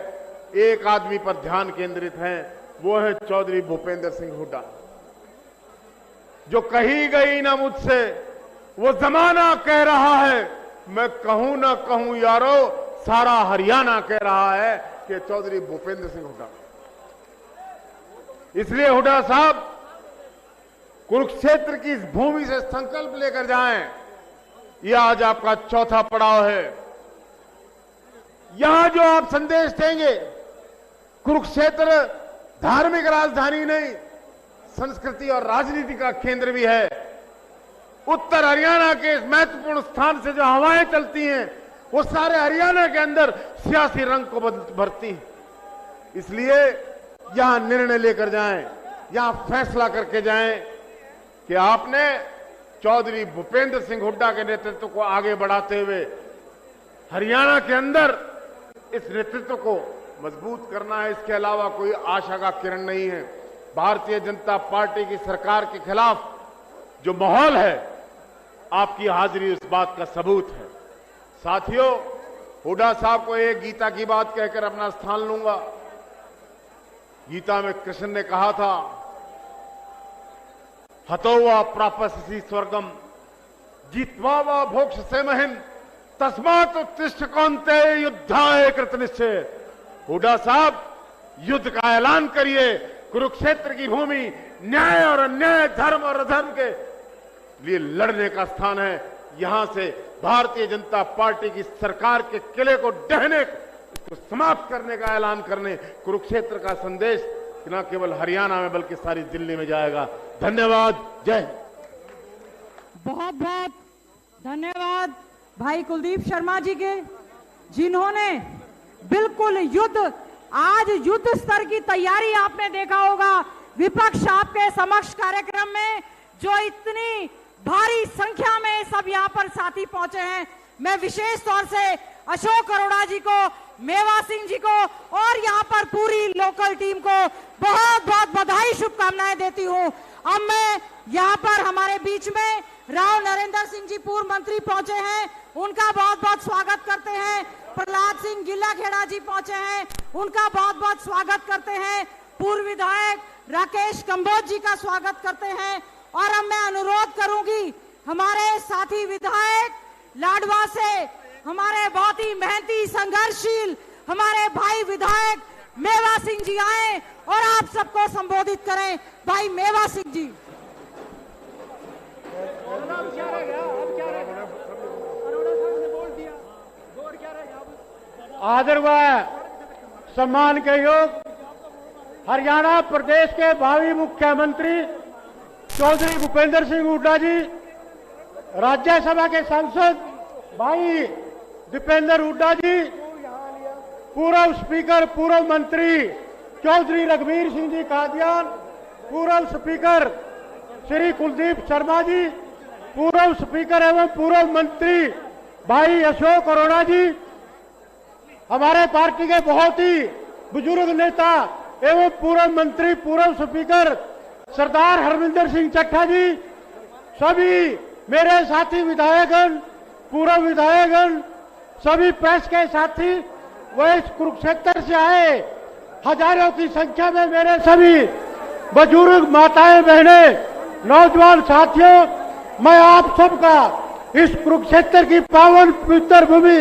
एक आदमी पर ध्यान केंद्रित है, वो है चौधरी भूपेंद्र सिंह हुड्डा। जो कही गई ना मुझसे वो जमाना कह रहा है, मैं कहूं ना कहूं यारो, सारा हरियाणा कह रहा है कि चौधरी भूपेंद्र सिंह हुड्डा। इसलिए हुड्डा साहब कुरुक्षेत्र की इस भूमि से संकल्प लेकर जाएं। यह आज आपका चौथा पड़ाव है। यहां जो आप संदेश देंगे, कुरुक्षेत्र धार्मिक राजधानी नहीं, संस्कृति और राजनीति का केंद्र भी है। उत्तर हरियाणा के इस महत्वपूर्ण स्थान से जो हवाएं चलती हैं, वो सारे हरियाणा के अंदर सियासी रंग को भरती हैं। इसलिए यहां निर्णय लेकर जाएं, यहां फैसला करके जाएं कि आपने चौधरी भूपेंद्र सिंह हुड्डा के नेतृत्व को आगे बढ़ाते हुए हरियाणा के अंदर इस नेतृत्व को मजबूत करना है। इसके अलावा कोई आशा का किरण नहीं है। भारतीय जनता पार्टी की सरकार के खिलाफ जो माहौल है, आपकी हाजिरी उस बात का सबूत है। साथियों, हुड्डा साहब को एक गीता की बात कहकर अपना स्थान लूंगा। गीता में कृष्ण ने कहा था, हतोवा प्रापस्यसि स्वर्गम जीत्वा वा भोक्ष्यसे महिम तस्मात् उत्तिष्ठ कौन्तेय युद्धाय कृतनिश्चय। हुड्डा साहब, युद्ध का ऐलान करिए। कुरुक्षेत्र की भूमि न्याय और अन्याय, धर्म और अधर्म के लिए लड़ने का स्थान है। यहां से भारतीय जनता पार्टी की सरकार के किले को ढहने को समाप्त करने का ऐलान करने कुरुक्षेत्र का संदेश न केवल हरियाणा में बल्कि सारी दिल्ली में जाएगा। धन्यवाद। जय हिंद। बहुत बहुत धन्यवाद भाई कुलदीप शर्मा जी के, जिन्होंने बिल्कुल आज युद्ध स्तर की तैयारी आपने देखा होगा। विपक्ष आपके समक्ष कार्यक्रम में जो इतनी भारी संख्या में सब यहाँ पर साथी पहुंचे हैं, मैं विशेष तौर से अशोक अरोड़ा जी को, मेवा सिंह जी को और यहाँ पर पूरी लोकल टीम को बहुत बहुत बधाई, शुभकामनाएं देती हूँ। अब मैं यहाँ पर हमारे बीच में राव नरेंद्र सिंह जी पूर्व मंत्री पहुंचे हैं, उनका बहुत बहुत स्वागत करते हैं। प्रहलाद सिंह गिल्लाखेड़ा जी पहुंचे हैं, उनका बहुत बहुत स्वागत करते हैं। पूर्व विधायक राकेश कंबोज जी का स्वागत करते हैं। और अब मैं अनुरोध करूंगी हमारे साथी विधायक लाडवा से, हमारे बहुत ही मेहनती संघर्षशील हमारे भाई विधायक मेवा सिंह जी आए और आप सबको संबोधित करें। भाई मेवा सिंह जी। आदर व सम्मान के योग हरियाणा प्रदेश के भावी मुख्यमंत्री चौधरी भूपेंद्र सिंह हुड्डा जी, राज्यसभा के सांसद भाई दीपेंद्र हुड्डा जी, पूर्व स्पीकर पूर्व मंत्री चौधरी रघुवीर सिंह जी कादियान, पूर्व स्पीकर श्री कुलदीप शर्मा जी, पूर्व स्पीकर एवं पूर्व मंत्री भाई अशोक अरोड़ा जी, हमारे पार्टी के बहुत ही बुजुर्ग नेता एवं पूर्व मंत्री पूर्व स्पीकर सरदार हरमिंदर सिंह चट्टा जी, सभी मेरे साथी विधायकगण, पूर्व विधायकगण, सभी प्रेस के साथी, व इस कुरुक्षेत्र से आए हजारों की संख्या में मेरे सभी बुजुर्ग माताएं बहनें, नौजवान साथियों, मैं आप सबका इस कुरुक्षेत्र की पावन पवित्र भूमि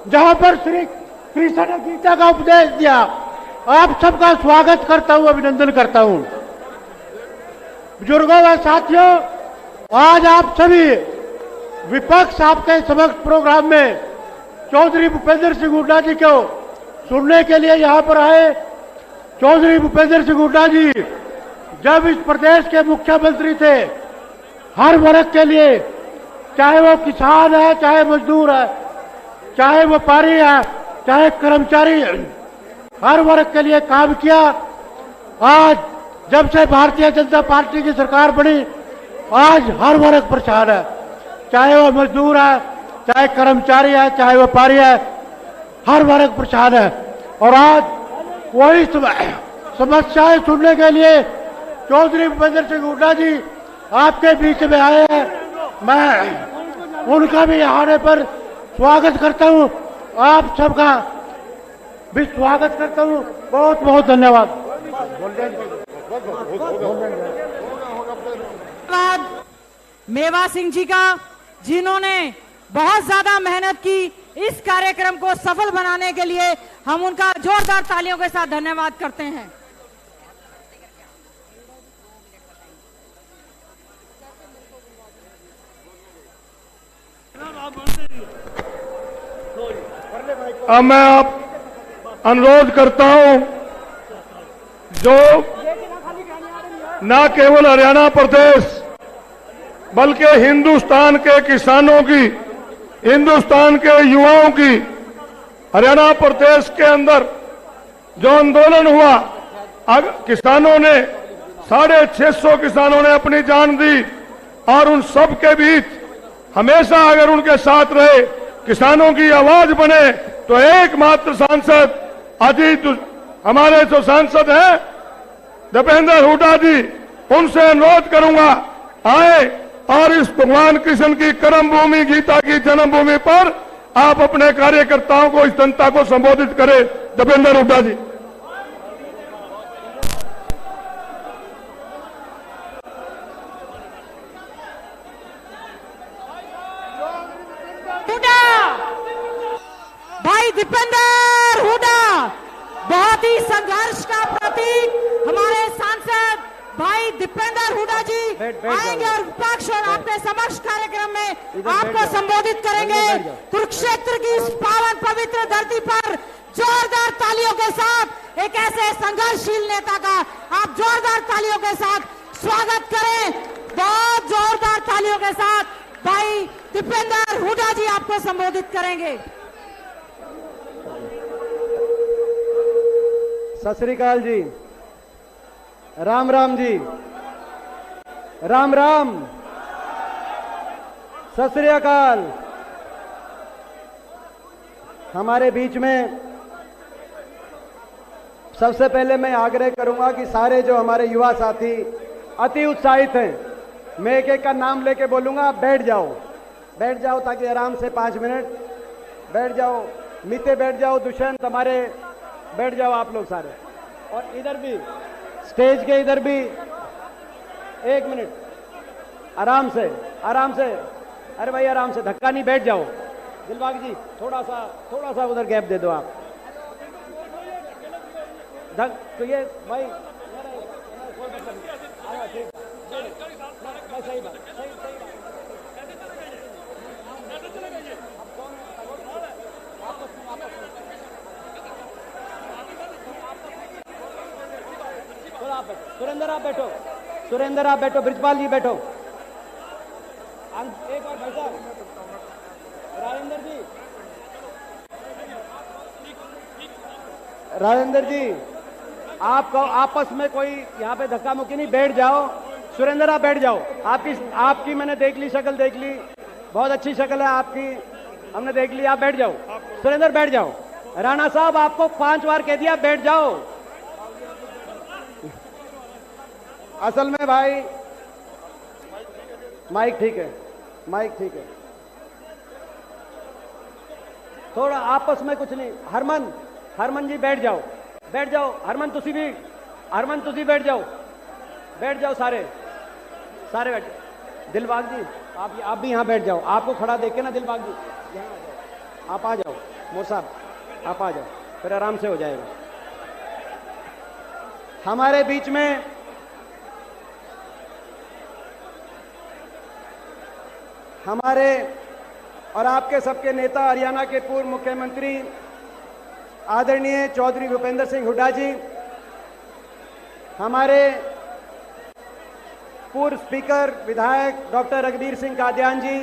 जहां पर श्री कृष्ण ने गीता का उपदेश दिया, आप सबका स्वागत करता हूं, अभिनंदन करता हूं। बुजुर्गों व साथियों, आज आप सभी विपक्ष आपके समक्ष प्रोग्राम में चौधरी भूपेंद्र सिंह हुड्डा जी को सुनने के लिए यहां पर आए। चौधरी भूपेंद्र सिंह हुड्डा जी जब इस प्रदेश के मुख्यमंत्री थे, हर वर्ग के लिए, चाहे वो किसान है, चाहे मजदूर है, चाहे व्यापारी है, चाहे कर्मचारी, हर वर्ग के लिए काम किया। आज जब से भारतीय जनता पार्टी की सरकार बनी, आज हर वर्ग परेशान है, चाहे वो मजदूर है, चाहे कर्मचारी है, चाहे व्यापारी है, हर वर्ग परेशान है। और आज वही समस्याएं सुनने के लिए चौधरी भूपेंद्र सिंह हुड्डा जी आपके बीच में आए हैं। मैं उनका भी आने पर स्वागत करता हूं, आप सबका भी स्वागत करता हूं। बहुत बहुत धन्यवाद। धन्यवाद मेवा सिंह जी का, जिन्होंने बहुत ज्यादा मेहनत की इस कार्यक्रम को सफल बनाने के लिए। हम उनका जोरदार तालियों के साथ धन्यवाद करते हैं। अब मैं आप अनुरोध करता हूं, जो न केवल हरियाणा प्रदेश बल्कि हिंदुस्तान के किसानों की, हिंदुस्तान के युवाओं की, हरियाणा प्रदेश के अंदर जो आंदोलन हुआ, किसानों ने 650 किसानों ने अपनी जान दी, और उन सब के बीच हमेशा अगर उनके साथ रहे, किसानों की आवाज बने, तो एकमात्र सांसद अजीत, हमारे जो सांसद हैं दीपेंद्र हुड्डा जी, उनसे अनुरोध करूंगा, आए और इस भगवान कृष्ण की कर्म भूमि, गीता की जन्मभूमि पर आप अपने कार्यकर्ताओं को, इस जनता को संबोधित करें। दीपेंद्र हुड्डा जी। भाई दीपेंद्र हुड्डा बहुत ही संघर्ष का प्रतीक, हमारे सांसद भाई दीपेंद्र हुड्डा जी आएंगे और विपक्ष और आपके समक्ष कार्यक्रम में आपको संबोधित करेंगे। कुरुक्षेत्र की इस पावन पवित्र धरती पर जोरदार तालियों के साथ एक ऐसे संघर्षशील नेता का आप जोरदार तालियों के साथ स्वागत करें। बहुत जोरदार तालियों के साथ भाई दीपेंद्र हुड्डा जी आपको संबोधित करेंगे। सत श्री अकाल जी, राम राम जी, राम राम, सत श्री अकाल। हमारे बीच में सबसे पहले मैं आग्रह करूंगा कि सारे जो हमारे युवा साथी अति उत्साहित हैं, मैं एक एक का नाम लेके बोलूंगा, बैठ जाओ, बैठ जाओ ताकि आराम से 5 मिनट बैठ जाओ। मीते बैठ जाओ, दुष्यंत हमारे बैठ जाओ आप लोग सारे, और इधर भी स्टेज के इधर भी 1 मिनट, आराम से आराम से, अरे भाई आराम से, धक्का नहीं, बैठ जाओ। दिलबाग जी थोड़ा सा उधर गैप दे दो आप। तो ये भाई सही बात, सही सुरेंद्र आप बैठो, सुरेंद्र आप बैठो, ब्रिजपाल जी बैठो, एक बार भाई साहब, राजेंद्र जी, राजेंद्र जी आपको आपस में कोई यहाँ पे धक्का मुक्की नहीं, बैठ जाओ। सुरेंद्र आप बैठ जाओ, आपकी मैंने देख ली, शक्ल देख ली, बहुत अच्छी शक्ल है आपकी, हमने देख ली, आप बैठ जाओ। सुरेंद्र बैठ जाओ। राणा साहब आपको 5 बार कह दिया, बैठ जाओ। असल में भाई माइक ठीक है, माइक ठीक है, थोड़ा आपस में कुछ नहीं। हरमन जी बैठ जाओ, बैठ जाओ। हरमन तुसी बैठ जाओ, बैठ जाओ, सारे बैठ जाओ। दिलबाग जी आप भी यहाँ बैठ जाओ, आपको खड़ा देख के ना दिलबाग जी यहाँ आ जाओ, आप आ जाओ, मोर साहब आप आ जाओ, फिर आराम से हो जाएगा। हमारे बीच में हमारे और आपके सबके नेता हरियाणा के पूर्व मुख्यमंत्री आदरणीय चौधरी भूपेंद्र सिंह हुड्डा जी, हमारे पूर्व स्पीकर विधायक डॉक्टर रघुवीर सिंह कादियान जी,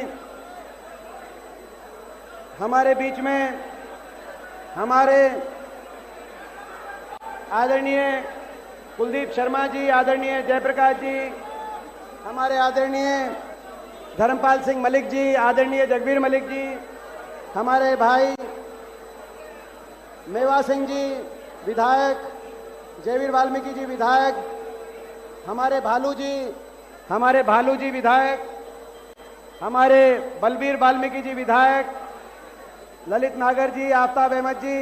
हमारे बीच में हमारे आदरणीय कुलदीप शर्मा जी, आदरणीय जयप्रकाश जी, हमारे आदरणीय धर्मपाल सिंह मलिक जी, आदरणीय जगबीर मलिक जी, हमारे भाई मेवा सिंह जी विधायक, जयवीर वाल्मीकि जी विधायक, हमारे भालू जी विधायक, हमारे बलबीर वाल्मीकि जी विधायक, ललित नागर जी, आफ्ताब अहमद जी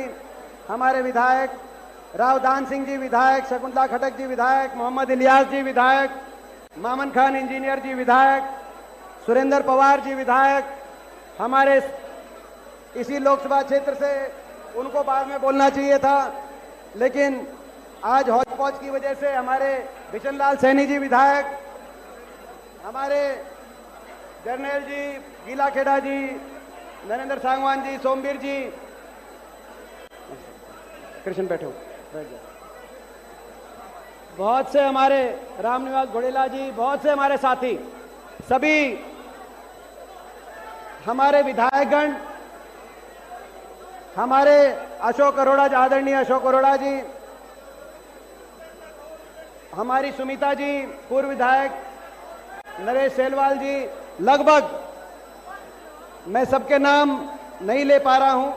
हमारे विधायक, रावदान सिंह जी विधायक, शकुंतला खटक जी विधायक, मोहम्मद इलियास जी विधायक, मामन खान इंजीनियर जी विधायक, सुरेंद्र पवार जी विधायक, हमारे इसी लोकसभा क्षेत्र से, उनको बाद में बोलना चाहिए था लेकिन आज हौच पौच की वजह से हमारे बिशन लाल सैनी जी विधायक, हमारे जर्नैल जी, गीला खेड़ा जी, नरेंद्र सांगवान जी, सोमवीर जी, कृष्ण बैठो, बहुत से हमारे रामनिवास घोड़ेला जी, बहुत से हमारे साथी, सभी हमारे विधायकगण, हमारे अशोक अरोड़ा, आदरणीय अशोक अरोड़ा जी, हमारी सुमिता जी पूर्व विधायक, नरेश सेलवाल जी, लगभग मैं सबके नाम नहीं ले पा रहा हूं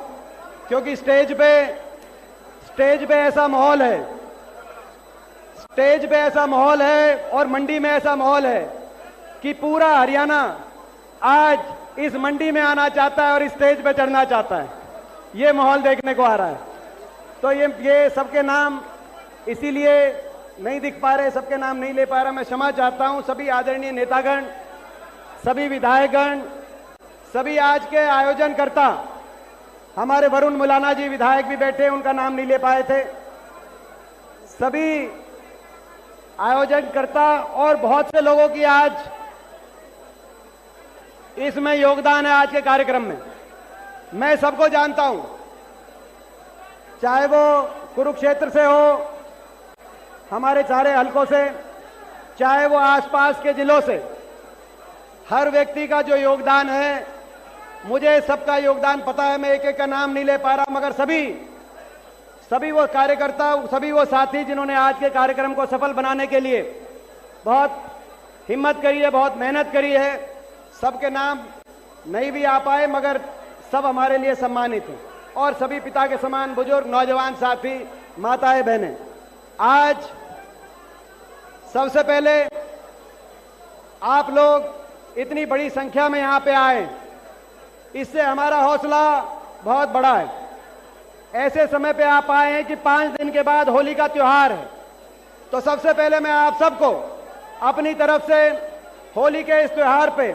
क्योंकि स्टेज पे ऐसा माहौल है, स्टेज पे ऐसा माहौल है और मंडी में ऐसा माहौल है कि पूरा हरियाणा आज इस मंडी में आना चाहता है और इस स्टेज पे चढ़ना चाहता है। ये माहौल देखने को आ रहा है। तो ये सबके नाम इसीलिए नहीं दिख पा रहे, सबके नाम नहीं ले पा रहा, मैं क्षमा चाहता हूं। सभी आदरणीय नेतागण, सभी विधायकगण, सभी आज के आयोजनकर्ता, हमारे वरुण मुलाना जी विधायक भी बैठे, उनका नाम नहीं ले पाए थे। सभी आयोजनकर्ता और बहुत से लोगों की आज इसमें योगदान है आज के कार्यक्रम में। मैं सबको जानता हूं, चाहे वो कुरुक्षेत्र से हो, हमारे सारे हलकों से, चाहे वो आसपास के जिलों से, हर व्यक्ति का जो योगदान है, मुझे सबका योगदान पता है। मैं एक एक का नाम नहीं ले पा रहा, मगर सभी वो कार्यकर्ता, सभी वो साथी जिन्होंने आज के कार्यक्रम को सफल बनाने के लिए बहुत हिम्मत करी है, बहुत मेहनत करी है, सबके नाम नहीं भी आ पाए, मगर सब हमारे लिए सम्मानित हैं। और सभी पिता के समान बुजुर्ग, नौजवान साथी, माताएं, बहनें, आज सबसे पहले आप लोग इतनी बड़ी संख्या में यहां पे आए, इससे हमारा हौसला बहुत बड़ा है। ऐसे समय पे आप आए हैं कि 5 दिन के बाद होली का त्योहार है, तो सबसे पहले मैं आप सबको अपनी तरफ से होली के इस त्योहार पे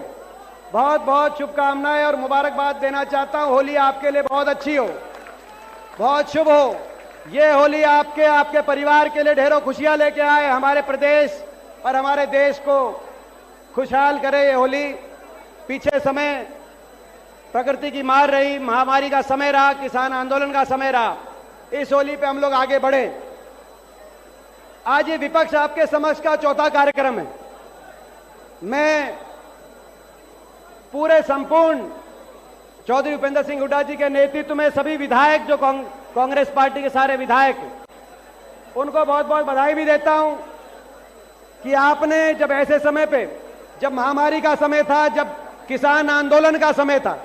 बहुत बहुत शुभकामनाएं और मुबारकबाद देना चाहता हूं। होली आपके लिए बहुत अच्छी हो, बहुत शुभ हो। ये होली आपके परिवार के लिए ढेरों खुशियां लेके आए, हमारे प्रदेश और हमारे देश को खुशहाल करे। ये होली पीछे समय प्रकृति की मार रही, महामारी का समय रहा, किसान आंदोलन का समय रहा, इस होली पे हम लोग आगे बढ़े। आज ये विपक्ष आपके समक्ष का चौथा कार्यक्रम है। मैं पूरे संपूर्ण चौधरी भूपेंद्र सिंह हुड्डा जी के नेतृत्व में सभी विधायक, जो कांग्रेस पार्टी के सारे विधायक, उनको बहुत बहुत बधाई भी देता हूं कि आपने जब ऐसे समय पे, जब महामारी का समय था, जब किसान आंदोलन का समय था,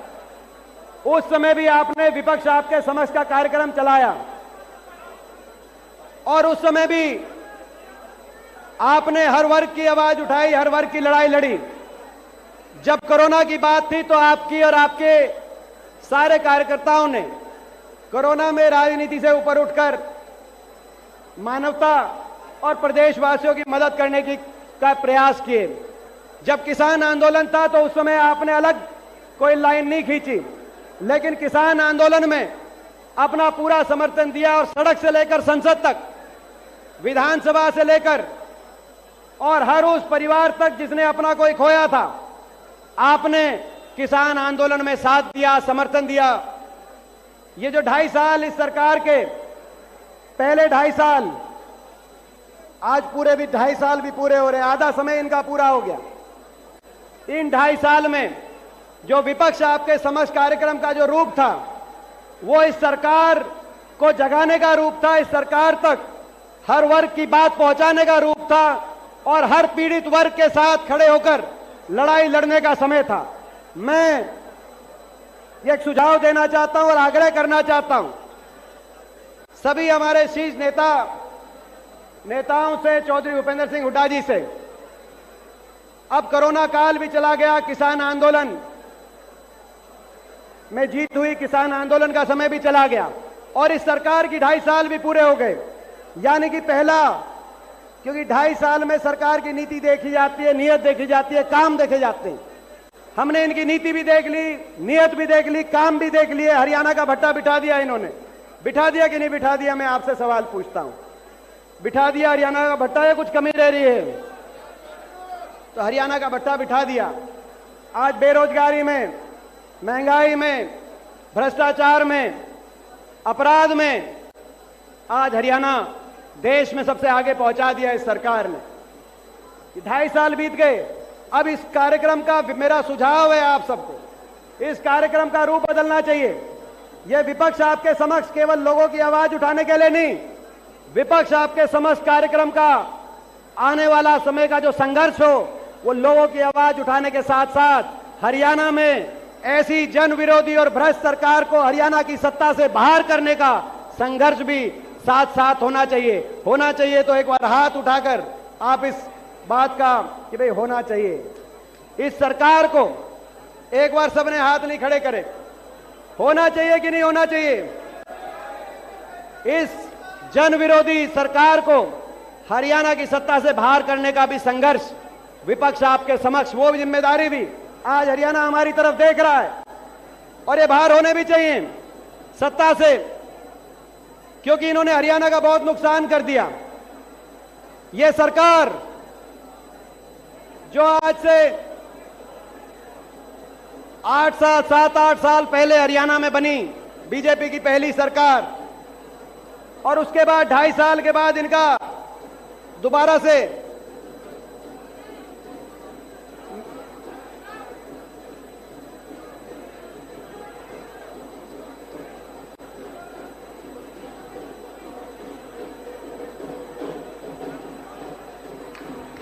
उस समय भी आपने विपक्ष आपके समक्ष का कार्यक्रम चलाया और उस समय भी आपने हर वर्ग की आवाज उठाई, हर वर्ग की लड़ाई लड़ी। जब कोरोना की बात थी तो आपकी और आपके सारे कार्यकर्ताओं ने कोरोना में राजनीति से ऊपर उठकर मानवता और प्रदेशवासियों की मदद करने का प्रयास किए। जब किसान आंदोलन था तो उस समय आपने अलग कोई लाइन नहीं खींची, लेकिन किसान आंदोलन में अपना पूरा समर्थन दिया और सड़क से लेकर संसद तक, विधानसभा से लेकर और हर उस परिवार तक जिसने अपना कोई खोया था, आपने किसान आंदोलन में साथ दिया, समर्थन दिया। ये जो 2.5 साल इस सरकार के, पहले 2.5 साल, आज पूरे भी 2.5 साल भी पूरे हो रहे, आधा समय इनका पूरा हो गया। इन 2.5 साल में जो विपक्ष आपके समक्ष कार्यक्रम का जो रूप था, वो इस सरकार को जगाने का रूप था, इस सरकार तक हर वर्ग की बात पहुंचाने का रूप था और हर पीड़ित वर्ग के साथ खड़े होकर लड़ाई लड़ने का समय था। मैं एक सुझाव देना चाहता हूं और आग्रह करना चाहता हूं सभी हमारे शीर्ष नेताओं से, चौधरी भूपेंद्र सिंह हुड्डा जी से। अब कोरोना काल भी चला गया, किसान आंदोलन में जीत हुई, किसान आंदोलन का समय भी चला गया और इस सरकार की 2.5 साल भी पूरे हो गए। यानी कि पहला, क्योंकि 2.5 साल में सरकार की नीति देखी जाती है, नियत देखी जाती है, काम देखे जाते हैं। हमने इनकी नीति भी देख ली, नियत भी देख ली, काम भी देख लिए। हरियाणा का भट्टा बिठा दिया इन्होंने, बिठा दिया कि नहीं बिठा दिया? मैं आपसे सवाल पूछता हूं, बिठा दिया हरियाणा का भट्टा या कुछ कमी रह रही है? तो हरियाणा का भट्टा बिठा दिया। आज बेरोजगारी में, महंगाई में, भ्रष्टाचार में, अपराध में आज हरियाणा देश में सबसे आगे पहुंचा दिया इस सरकार ने। 2.5 साल बीत गए। अब इस कार्यक्रम का मेरा सुझाव है आप सबको, इस कार्यक्रम का रूप बदलना चाहिए। यह विपक्ष आपके समक्ष केवल लोगों की आवाज उठाने के लिए नहीं, विपक्ष आपके समक्ष कार्यक्रम का आने वाला समय का जो संघर्ष हो, वो लोगों की आवाज उठाने के साथ साथ हरियाणा में ऐसी जन विरोधी और भ्रष्ट सरकार को हरियाणा की सत्ता से बाहर करने का संघर्ष भी साथ साथ होना चाहिए। तो एक बार हाथ उठाकर आप इस बात का कि भाई होना चाहिए। इस सरकार को एक बार सबने हाथ नहीं खड़े करे, होना चाहिए कि नहीं होना चाहिए? इस जन विरोधी सरकार को हरियाणा की सत्ता से बाहर करने का भी संघर्ष विपक्ष आपके समक्ष, वो जिम्मेदारी भी आज हरियाणा हमारी तरफ देख रहा है और ये बाहर होने भी चाहिए सत्ता से, क्योंकि इन्होंने हरियाणा का बहुत नुकसान कर दिया। ये सरकार जो आज से 7-8 साल पहले हरियाणा में बनी, बीजेपी की पहली सरकार, और उसके बाद 2.5 साल के बाद इनका दोबारा से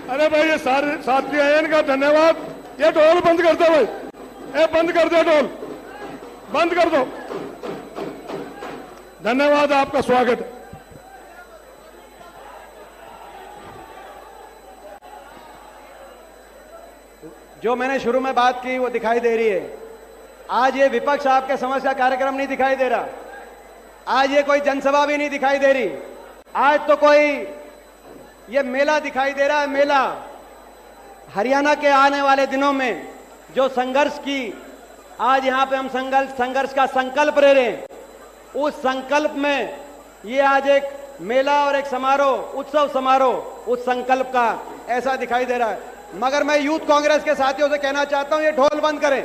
अरे भाई ये सारे साथी आए इनका धन्यवाद। ये ढोल बंद कर दो भाई, ये बंद कर दो, ढोल बंद कर दो। धन्यवाद, आपका स्वागत है। जो मैंने शुरू में बात की वो दिखाई दे रही है। आज ये विपक्ष आपके समस्या कार्यक्रम नहीं दिखाई दे रहा, आज ये कोई जनसभा भी नहीं दिखाई दे रही, आज तो कोई ये मेला दिखाई दे रहा है। मेला हरियाणा के आने वाले दिनों में जो संघर्ष की आज यहां पे हम संघर्ष का संकल्प ले रहे हैं, उस संकल्प में ये आज एक मेला और एक समारोह, उत्सव समारोह, उस संकल्प का ऐसा दिखाई दे रहा है। मगर मैं यूथ कांग्रेस के साथियों से कहना चाहता हूं, ये ढोल बंद करें।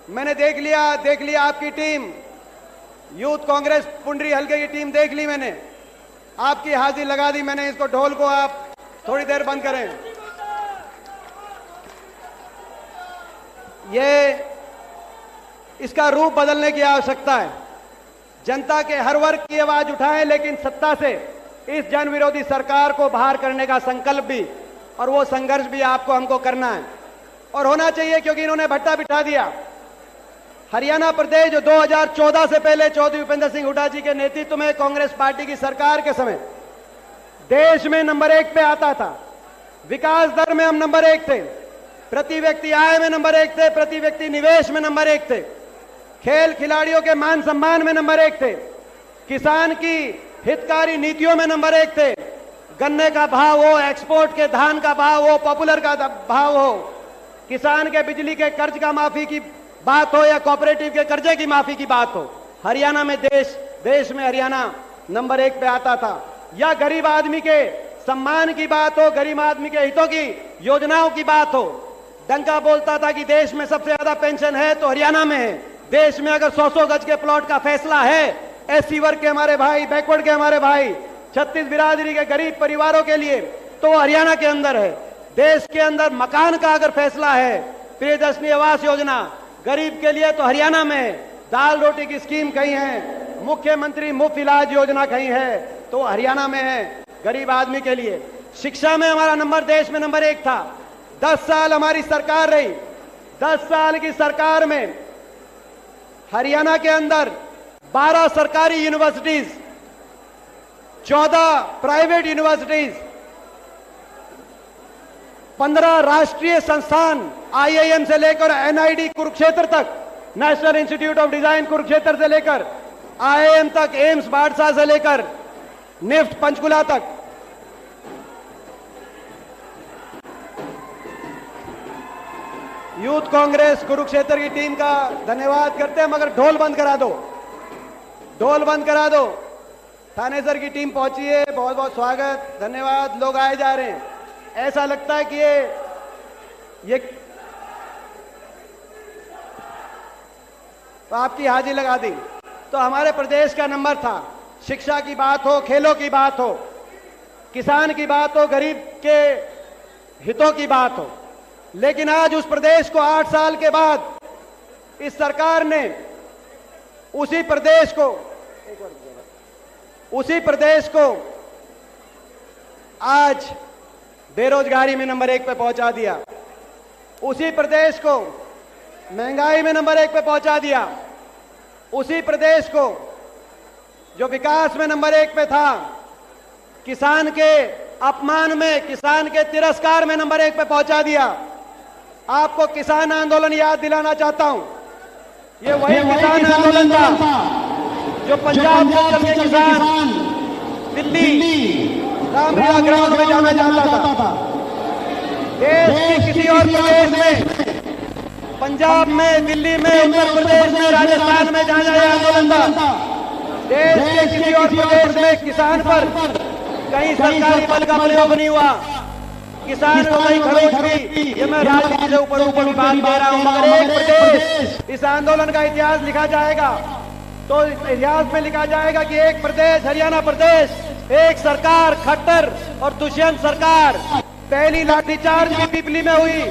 मैंने देख लिया आपकी टीम, यूथ कांग्रेस पुंडरी हल्के की टीम देख ली मैंने, आपकी हाजिरी लगा दी मैंने। इसको ढोल को आप थोड़ी देर बंद करें। ये इसका रूप बदलने की आवश्यकता है। जनता के हर वर्ग की आवाज उठाएं, लेकिन सत्ता से इस जन विरोधी सरकार को बाहर करने का संकल्प भी और वो संघर्ष भी आपको हमको करना है और होना चाहिए, क्योंकि इन्होंने भट्टा बिठा दिया। हरियाणा प्रदेश जो 2014 से पहले चौधरी भूपेंद्र सिंह हुड्डा जी के नेतृत्व में कांग्रेस पार्टी की सरकार के समय देश में नंबर 1 पे आता था। विकास दर में हम नंबर 1 थे, प्रति व्यक्ति आय में नंबर 1 थे, प्रति व्यक्ति निवेश में नंबर 1 थे, खेल खिलाड़ियों के मान सम्मान में नंबर 1 थे, किसान की हितकारी नीतियों में नंबर 1 थे, गन्ने का भाव हो, एक्सपोर्ट के धान का भाव हो, पॉपुलर का भाव हो, किसान के बिजली के कर्ज का माफी की बात हो या कोऑपरेटिव के कर्जे की माफी की बात हो, हरियाणा में देश में हरियाणा नंबर 1 पे आता था। या गरीब आदमी के सम्मान की बात हो, गरीब आदमी के हितों की योजनाओं की बात हो, डंका बोलता था कि देश में सबसे ज्यादा पेंशन है तो हरियाणा में है। देश में अगर 100 गज के प्लॉट का फैसला है एससी वर्ग के हमारे भाई, बैकवर्ड के हमारे भाई, 36 बिरादरी के गरीब परिवारों के लिए, तो हरियाणा के अंदर है। देश के अंदर मकान का अगर फैसला है, प्रियदर्शनी आवास योजना गरीब के लिए, तो हरियाणा में दाल रोटी की स्कीम कहीं है, मुख्यमंत्री मुफ्त इलाज योजना कहीं है, तो हरियाणा में है गरीब आदमी के लिए। शिक्षा में हमारा नंबर देश में नंबर 1 था। 10 साल हमारी सरकार रही, 10 साल की सरकार में हरियाणा के अंदर 12 सरकारी यूनिवर्सिटीज, 14 प्राइवेट यूनिवर्सिटीज, 15 राष्ट्रीय संस्थान आईआईएम से लेकर एनआईडी कुरुक्षेत्र तक, national institute of design Kurukshetra से लेकर आईआईएम तक, एम्स बाड़सा से लेकर निफ्ट पंचकुला तक। यूथ कांग्रेस कुरुक्षेत्र की टीम का धन्यवाद करते हैं, मगर ढोल बंद करा दो, ढोल बंद करा दो। थानेसर की टीम पहुंची है, बहुत बहुत स्वागत, धन्यवाद। लोग आए जा रहे हैं, ऐसा लगता है कि ये तो आपकी हाजिरी लगा दी। तो हमारे प्रदेश का नंबर था। शिक्षा की बात हो, खेलों की बात हो, किसान की बात हो, गरीब के हितों की बात हो, लेकिन आज उस प्रदेश को 8 साल के बाद इस सरकार ने उसी प्रदेश को आज बेरोजगारी में नंबर 1 पे पहुंचा दिया, उसी प्रदेश को महंगाई में नंबर 1 पे पहुंचा दिया, उसी प्रदेश को जो विकास में नंबर 1 पे था, किसान के अपमान में, किसान के तिरस्कार में नंबर 1 पे पहुंचा दिया। आपको किसान आंदोलन याद दिलाना चाहता हूं, ये वही किसान आंदोलन था जो पंजाब के किसान दिल्ली रामलीला ग्राउंड में जाना चाहता था। देश के किसी और प्रदेश में, पंजाब में, दिल्ली में, उत्तर प्रदेश में, राजस्थान में जहां यह आंदोलन था, देश के किसी और प्रदेश में किसान पर कहीं सरकारी बल का प्रयोग नहीं हुआ, किसान को कहीं खरोच हुई। ये मैं राजनीति से ऊपर ऊपर की बात कह रहा हूं, मगर एक प्रदेश, इस आंदोलन का इतिहास लिखा जाएगा तो इतिहास में लिखा जाएगा कि एक प्रदेश, हरियाणा प्रदेश, एक सरकार, खट्टर और दुष्यंत सरकार। पहली लाठीचार्ज भी पिपली में हुई,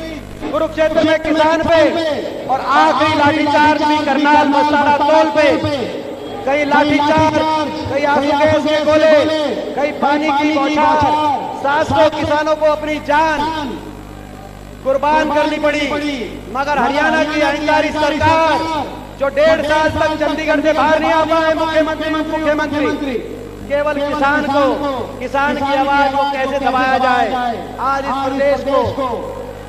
कुरुक्षेत्र में किसान पे, और आखिरी लाठीचार्ज भी करनाल मस्ताना टोल पे। कहीं लाठीचार्ज, कहीं आंसू गैस के गोले, कहीं पानी की बौछार। 700 किसानों को अपनी जान कुर्बान करनी पड़ी, मगर हरियाणा की अहंकारी सरकार जो 1.5 साल तक चंडीगढ़ से बाहर नहीं आ पाए मुख्यमंत्री, केवल किसान को, किसान की आवाज को कैसे दबाया जाए। आज इस प्रदेश को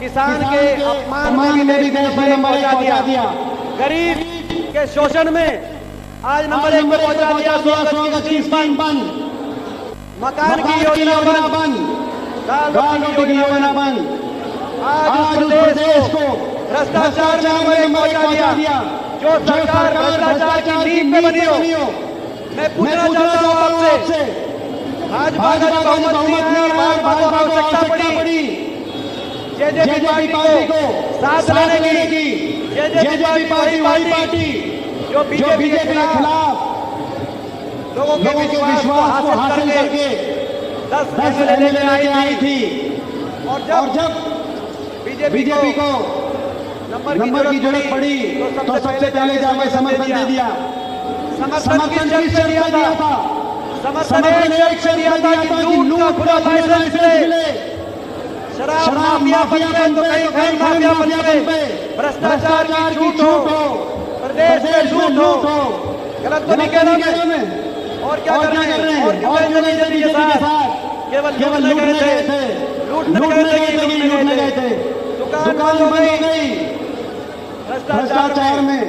किसान के अपमान में भी देश ने पहुंचा दिया, गरीब के शोषण में आज नंबर 1 पर पहुंचा दिया। 100 गज की स्कीम बंद, मकान की योजना बंद, दाल रोटी की योजना बंद। आज इस प्रदेश को भ्रष्टाचार में नंबर 1 पहुंचा दिया। जो सरकार भ्रष्टाचार की नींव पे बनी हो, मैं पूछना चाहता हूं आपसे, भाजपा का जो बहुमत नहीं है, भाजपा को आवश्यकता पड़ी जेजेपी पार्टी को साथ लाने की। जेजेपी पार्टी वही पार्टी जो बीजेपी के खिलाफ लोगों के विश्वास को हासिल करके 10 फैसले लेके आई थी। और जब बीजेपी को नंबर की जरूरत पड़ी तो सबसे पहले जाके समर्थन दे दिया। समर्थन किस से दिया था? समर्थन एक से दिया था कि लूट का खुला लाइसेंस मिले, शराब माफिया बनते तो कहीं कहीं माफिया बनते, भ्रष्टाचार की झूठ हो, प्रदेश में झूठ हो। गलत तो नहीं कह रहा मैं। और क्या कर रहे हैं? और क्यों बीजेपी के साथ केवल लूटने गए थे, लूटने गए थे। दुकान बंद हो गई भ्रष्टाचार में।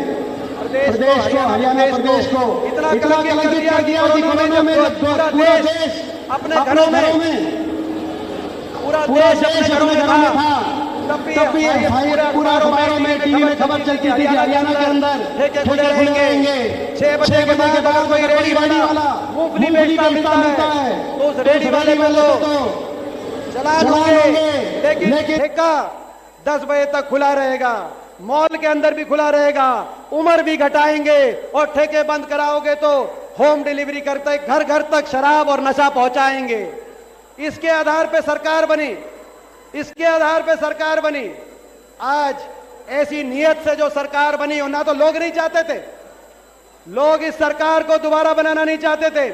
प्रदेश को, हरियाणा प्रदेश को इतना कलंकित कर दिया कि कोरोना में पूरा देश अपने घरों में, पूरा देश अपने घरों में था। तब भी पूरा अखबारों में, टीवी में खबर चलती थी कि हरियाणा के अंदर ठेके खुले रहेंगे। 6 बजे के बाद कोई रेडी वाला मूंगफली बेचता मिलता है तो उस रेडी वाले में तो चला लोगे, लेकिन ठेका 10 बजे तक खुला रहेगा, मॉल के अंदर भी खुला रहेगा, उम्र भी घटाएंगे और ठेके बंद कराओगे तो होम डिलीवरी करते घर घर तक शराब और नशा पहुंचाएंगे। इसके आधार पे सरकार बनी, इसके आधार पे सरकार बनी। आज ऐसी नीयत से जो सरकार बनी हो, ना तो लोग नहीं चाहते थे, लोग इस सरकार को दोबारा बनाना नहीं चाहते थे।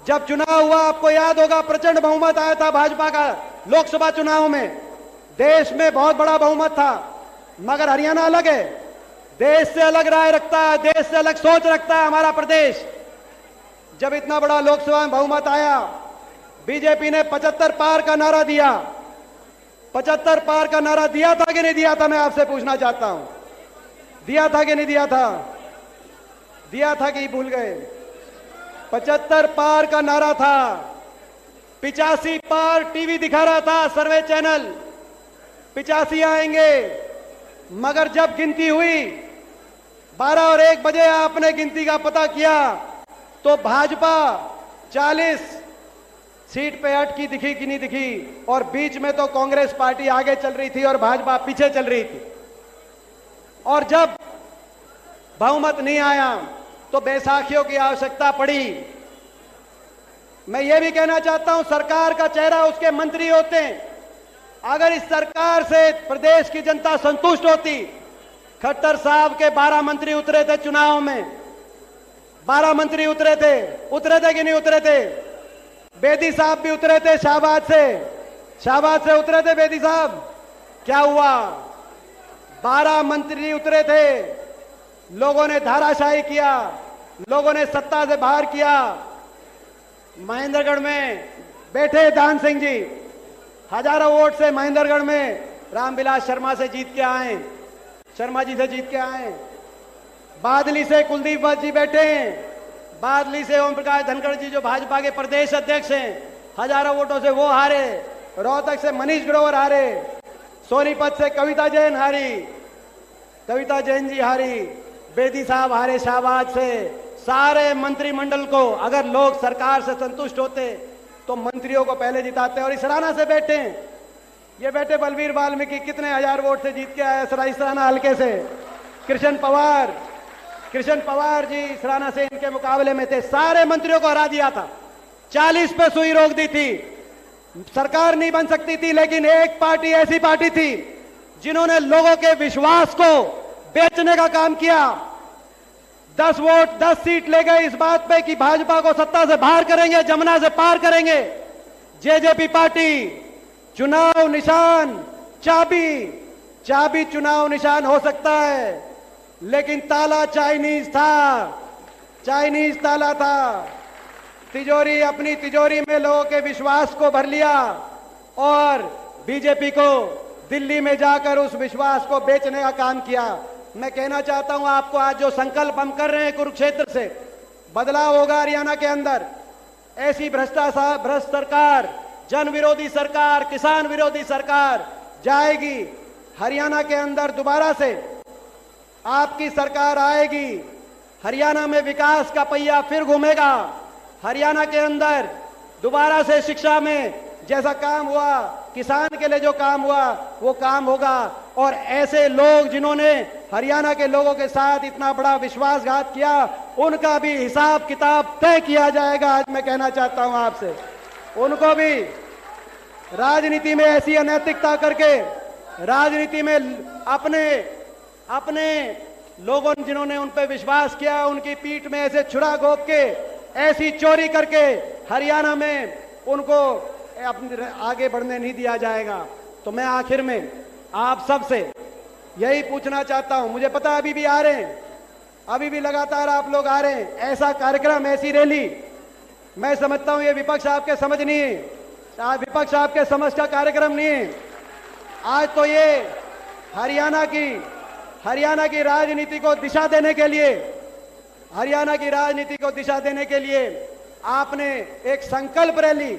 जब चुनाव हुआ, आपको याद होगा, प्रचंड बहुमत आया था भाजपा का लोकसभा चुनाव में, देश में बहुत बड़ा बहुमत था। मगर हरियाणा अलग है, देश से अलग राय रखता है, देश से अलग सोच रखता है हमारा प्रदेश। जब इतना बड़ा लोकसभा में बहुमत आया, बीजेपी ने 75 पार का नारा दिया। 75 पार का नारा दिया था कि नहीं दिया था? मैं आपसे पूछना चाहता हूं, दिया था कि नहीं दिया था? दिया था कि भूल गए? 75 पार का नारा था। 85 पार टीवी दिखा रहा था, सर्वे चैनल 85 आएंगे। मगर जब गिनती हुई 12 और 1 बजे आपने गिनती का पता किया तो भाजपा 40 सीट पे अटकी दिखी कि नहीं दिखी, और बीच में तो कांग्रेस पार्टी आगे चल रही थी और भाजपा पीछे चल रही थी। और जब बहुमत नहीं आया तो बैसाखियों की आवश्यकता पड़ी। मैं ये भी कहना चाहता हूं, सरकार का चेहरा उसके मंत्री होते हैं। अगर इस सरकार से प्रदेश की जनता संतुष्ट होती, खट्टर साहब के 12 मंत्री उतरे थे चुनाव में, 12 मंत्री उतरे थे कि नहीं उतरे थे? बेदी साहब भी उतरे थे शाहबाद से उतरे थे बेदी साहब। क्या हुआ? 12 मंत्री उतरे थे, लोगों ने धाराशाही किया, लोगों ने सत्ता से बाहर किया। महेंद्रगढ़ में बैठे दान सिंह जी, हजारों वोट से महेंद्रगढ़ में रामविलास शर्मा से जीत के आए, शर्मा जी से जीत के आए। बादली से कुलदीप जी बैठे हैं, बादली से ओम प्रकाश धनखड़ जी जो भाजपा के प्रदेश अध्यक्ष हैं, हजारों वोटों से वो हारे। रोहतक से मनीष ग्रोवर हारे, सोनीपत से कविता जैन हारी, कविता जैन जी हारी, बेदी साहब हारे शाहबाद से। सारे मंत्रिमंडल को अगर लोग सरकार से संतुष्ट होते, तो मंत्रियों को पहले जिताते हैं। और इसराना से बैठे हैं, ये बेटे बलबीर वाल्मीकि कितने हजार वोट से जीत के आए इसराना हल्के से। कृष्ण पवार जी इसराना से इनके मुकाबले में थे, सारे मंत्रियों को हरा दिया था, 40 पे सुई रोक दी थी, सरकार नहीं बन सकती थी। लेकिन एक पार्टी ऐसी पार्टी थी जिन्होंने लोगों के विश्वास को बेचने का काम किया। 10 वोट 10 सीट ले गए इस बात पे कि भाजपा को सत्ता से बाहर करेंगे, जमुना से पार करेंगे। जेजेपी पार्टी चुनाव निशान चाबी चुनाव निशान हो सकता है, लेकिन ताला चाइनीज ताला था। तिजोरी, अपनी तिजोरी में लोगों के विश्वास को भर लिया और बीजेपी को दिल्ली में जाकर उस विश्वास को बेचने का काम किया। मैं कहना चाहता हूं आपको, आज जो संकल्प हम कर रहे हैं कुरुक्षेत्र से, बदलाव होगा हरियाणा के अंदर। ऐसी भ्रष्ट सरकार, जन विरोधी सरकार, किसान विरोधी सरकार जाएगी। हरियाणा के अंदर दोबारा से आपकी सरकार आएगी। हरियाणा में विकास का पहिया फिर घूमेगा। हरियाणा के अंदर दोबारा से शिक्षा में जैसा काम हुआ, किसान के लिए जो काम हुआ वो काम होगा। और ऐसे लोग जिन्होंने हरियाणा के लोगों के साथ इतना बड़ा विश्वासघात किया, उनका भी हिसाब किताब तय किया जाएगा। आज मैं कहना चाहता हूं आपसे, उनको भी राजनीति में ऐसी अनैतिकता करके, राजनीति में अपने लोगों जिन्होंने उन पर विश्वास किया, उनकी पीठ में ऐसे छुरा घोंप के, ऐसी चोरी करके हरियाणा में उनको आगे बढ़ने नहीं दिया जाएगा। तो मैं आखिर में आप सबसे यही पूछना चाहता हूं, मुझे पता है अभी भी आ रहे हैं, अभी भी लगातार आप लोग आ रहे हैं। ऐसा कार्यक्रम, ऐसी रैली, मैं समझता हूं ये विपक्ष आपके समझ नहीं है, विपक्ष आपके समझ का कार्यक्रम नहीं है। आज तो ये हरियाणा की राजनीति को दिशा देने के लिए, हरियाणा की राजनीति को दिशा देने के लिए आपने एक संकल्प रैली,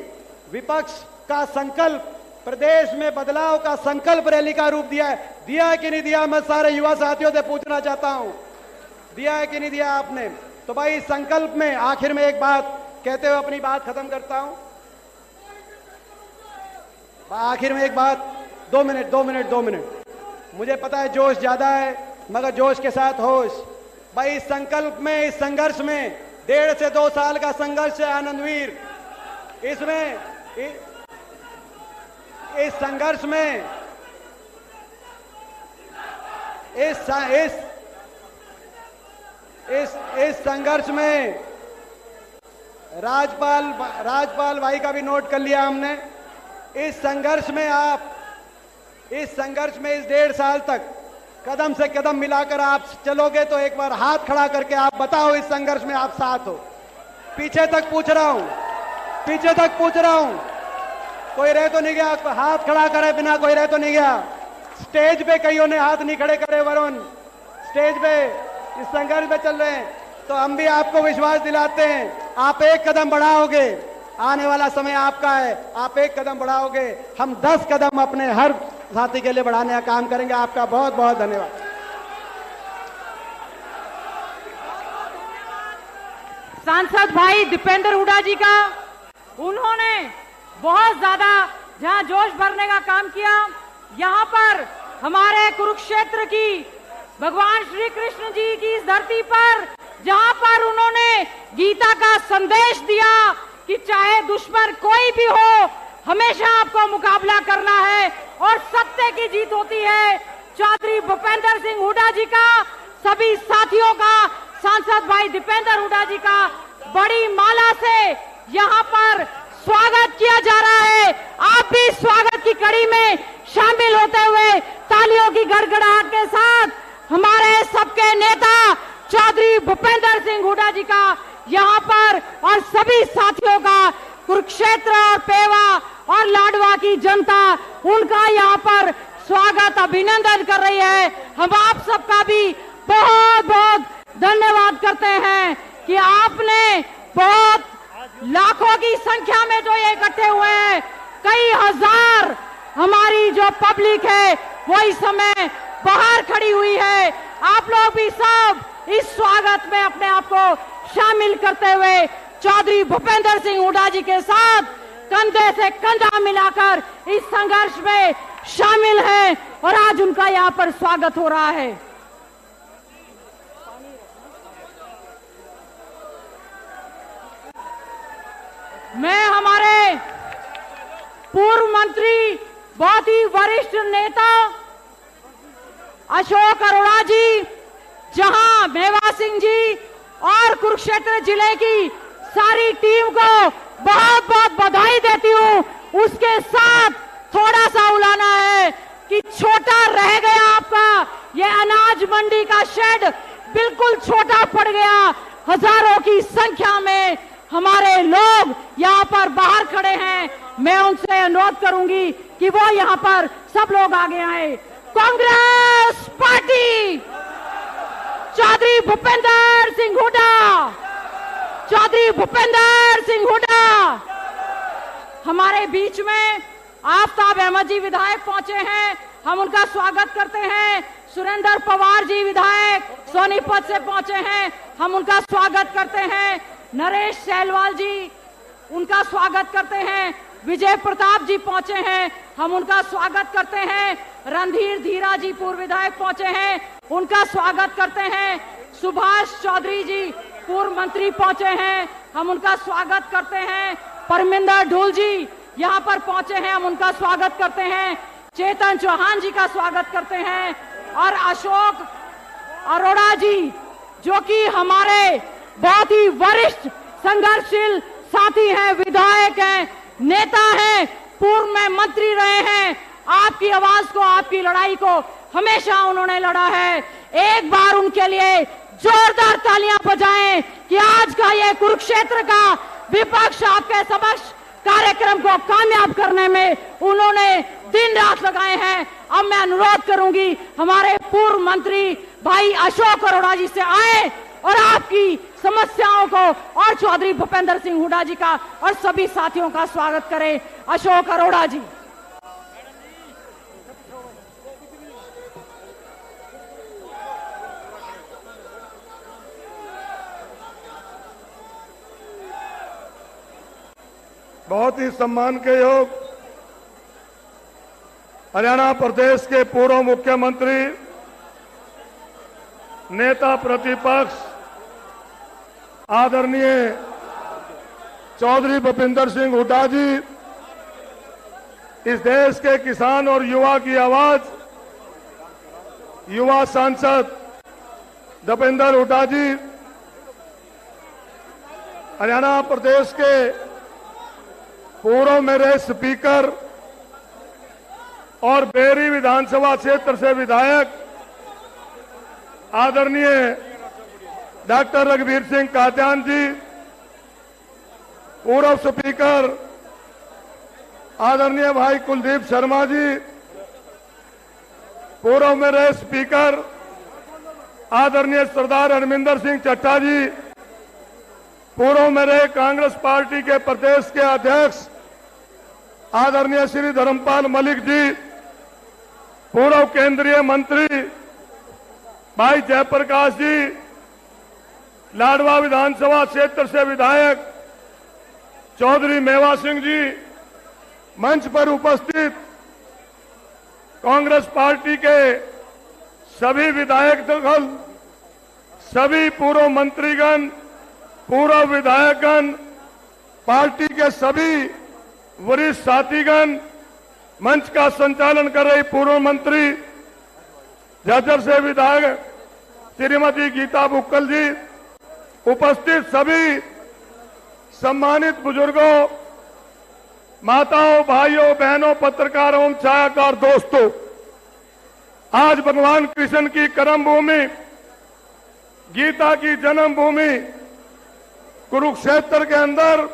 विपक्ष का संकल्प, प्रदेश में बदलाव का संकल्प रैली का रूप दिया है कि नहीं दिया? मैं सारे युवा साथियों से पूछना चाहता हूं, दिया है कि नहीं दिया आपने? तो भाई संकल्प में आखिर में एक बात कहते हुए अपनी बात खत्म करता हूं। आखिर में एक बात, 2 मिनट। मुझे पता है जोश ज्यादा है, मगर जोश के साथ होश। भाई इस संकल्प में, इस संघर्ष में 1.5 से 2 साल का संघर्ष है आनंदवीर। इसमें इस संघर्ष में इस संघर्ष में राजपाल भाई का भी नोट कर लिया हमने। इस संघर्ष में इस 1.5 साल तक कदम से कदम मिलाकर आप चलोगे तो एक बार हाथ खड़ा करके आप बताओ इस संघर्ष में आप साथ हो। पीछे तक पूछ रहा हूं, कोई रह तो नहीं गया? हाथ खड़ा करे बिना कोई रह तो नहीं गया? स्टेज पे कईयों ने हाथ नहीं खड़े करे, वरुण स्टेज पे इस संघर्ष में चल रहे हैं, तो हम भी आपको विश्वास दिलाते हैं, आप एक कदम बढ़ाओगे, आने वाला समय आपका है, आप एक कदम बढ़ाओगे, हम 10 कदम अपने हर साथी के लिए बढ़ाने का काम करेंगे। आपका बहुत बहुत धन्यवाद। सांसद भाई दीपेंद्र हुड्डा जी का, उन्होंने बहुत ज्यादा जहां जोश भरने का काम किया, यहां पर हमारे कुरुक्षेत्र की, भगवान श्री कृष्ण जी की इस धरती पर, जहां पर उन्होंने गीता का संदेश दिया कि चाहे दुश्मन कोई भी हो, हमेशा आपको मुकाबला करना है और सत्य की जीत होती है। चौधरी भूपेंद्र सिंह हुड्डा जी का, सभी साथियों का, सांसद भाई दीपेंद्र हुड्डा जी का बड़ी माला से यहाँ पर स्वागत किया जा रहा है। आप भी स्वागत की कड़ी में शामिल होते हुए तालियों की गड़गड़ाहट के साथ हमारे सबके नेता चौधरी भूपेंद्र सिंह हुड्डा जी का यहाँ पर और सभी साथियों का, कुरुक्षेत्र और पेवा और लाडवा की जनता, उनका यहाँ पर स्वागत, अभिनंदन कर रही है। हम आप सबका भी बहुत बहुत धन्यवाद करते हैं कि आपने बहुत लाखों की संख्या में जो ये इकट्ठे हुए हैं, कई हजार हमारी जो पब्लिक है वो इस समय बाहर खड़ी हुई है। आप लोग भी सब इस स्वागत में अपने आप को शामिल करते हुए चौधरी भूपेंद्र सिंह हुड्डा जी के साथ कंधे से कंधा मिलाकर इस संघर्ष में शामिल हैं और आज उनका यहां पर स्वागत हो रहा है। मैं हमारे पूर्व मंत्री, बहुत ही वरिष्ठ नेता अशोक अरोड़ा जी, जहां मेवा सिंह जी और कुरुक्षेत्र जिले की सारी टीम को बहुत बहुत बधाई देती हूं। उसके साथ थोड़ा सा उलाना है कि छोटा रह गया आपका ये अनाज मंडी का शेड, बिल्कुल छोटा पड़ गया। हजारों की संख्या में हमारे लोग यहाँ पर बाहर खड़े हैं। मैं उनसे अनुरोध करूंगी कि वो यहाँ पर सब लोग आगे आए। कांग्रेस पार्टी, चौधरी भूपेंद्र सिंह हुड्डा, चौधरी भूपेंद्र सिंह हुड्डा। हमारे बीच में आफ्ताब अहमद जी विधायक पहुंचे हैं, हम उनका स्वागत करते हैं। सुरेंद्र पवार जी विधायक सोनीपत से पहुंचे हैं, हम उनका स्वागत करते हैं। नरेश सैलवाल जी, उनका स्वागत करते हैं। विजय प्रताप जी पहुंचे हैं, हम उनका स्वागत करते हैं। रणधीर धीरा जी पूर्व विधायक पहुंचे हैं, उनका स्वागत करते हैं। सुभाष चौधरी जी पूर्व मंत्री पहुंचे हैं, हम उनका स्वागत करते हैं। परमिंदर ढोल जी यहाँ पर पहुंचे हैं, हम उनका स्वागत करते हैं। चेतन चौहान जी का स्वागत करते हैं और अशोक अरोड़ा जी, जो कि हमारे बहुत ही वरिष्ठ संघर्षशील साथी हैं, विधायक हैं, नेता हैं, पूर्व में मंत्री रहे हैं। आपकी आवाज को, आपकी लड़ाई को हमेशा उन्होंने लड़ा है। एक बार उनके लिए जोरदार तालियां बजाएं कि आज का ये कुरुक्षेत्र का विपक्ष आपके समक्ष कार्यक्रम को कामयाब करने में उन्होंने दिन रात लगाए हैं। अब मैं अनुरोध करूंगी हमारे पूर्व मंत्री भाई अशोक अरोड़ा जी से आए और आपकी समस्याओं को और चौधरी भूपेंद्र सिंह हुड्डा जी का और सभी साथियों का स्वागत करें। अशोक अरोड़ा जी। बहुत ही सम्मान के योग हरियाणा प्रदेश के पूर्व मुख्यमंत्री, नेता प्रतिपक्ष आदरणीय चौधरी भूपेंद्र सिंह हुड्डा जी, इस देश के किसान और युवा की आवाज, युवा सांसद दीपेंद्र हुड्डा जी, हरियाणा प्रदेश के पूर्व मेरे स्पीकर और बेरी विधानसभा क्षेत्र से विधायक आदरणीय डॉक्टर रघुवीर सिंह कात्यान जी, पूर्व स्पीकर आदरणीय भाई कुलदीप शर्मा जी, पूर्व मेरे स्पीकर आदरणीय सरदार हरमिंदर सिंह चट्टा जी, पूर्व मेरे कांग्रेस पार्टी के प्रदेश के अध्यक्ष आदरणीय श्री धर्मपाल मलिक जी, पूर्व केंद्रीय मंत्री भाई जयप्रकाश जी, लाडवा विधानसभा क्षेत्र से विधायक चौधरी मेवा सिंह जी, मंच पर उपस्थित कांग्रेस पार्टी के सभी विधायक दल, सभी पूर्व मंत्रीगण, पूर्व विधायकगण, पार्टी के सभी वरिष्ठ साथीगण, मंच का संचालन कर रही पूर्व मंत्री झज्जर से विधायक श्रीमती गीता बुक्कल जी, उपस्थित सभी सम्मानित बुजुर्गों, माताओं, भाइयों, बहनों, पत्रकारों, छायाकार दोस्तों, आज भगवान कृष्ण की कर्म भूमि, गीता की जन्मभूमि कुरुक्षेत्र के अंदर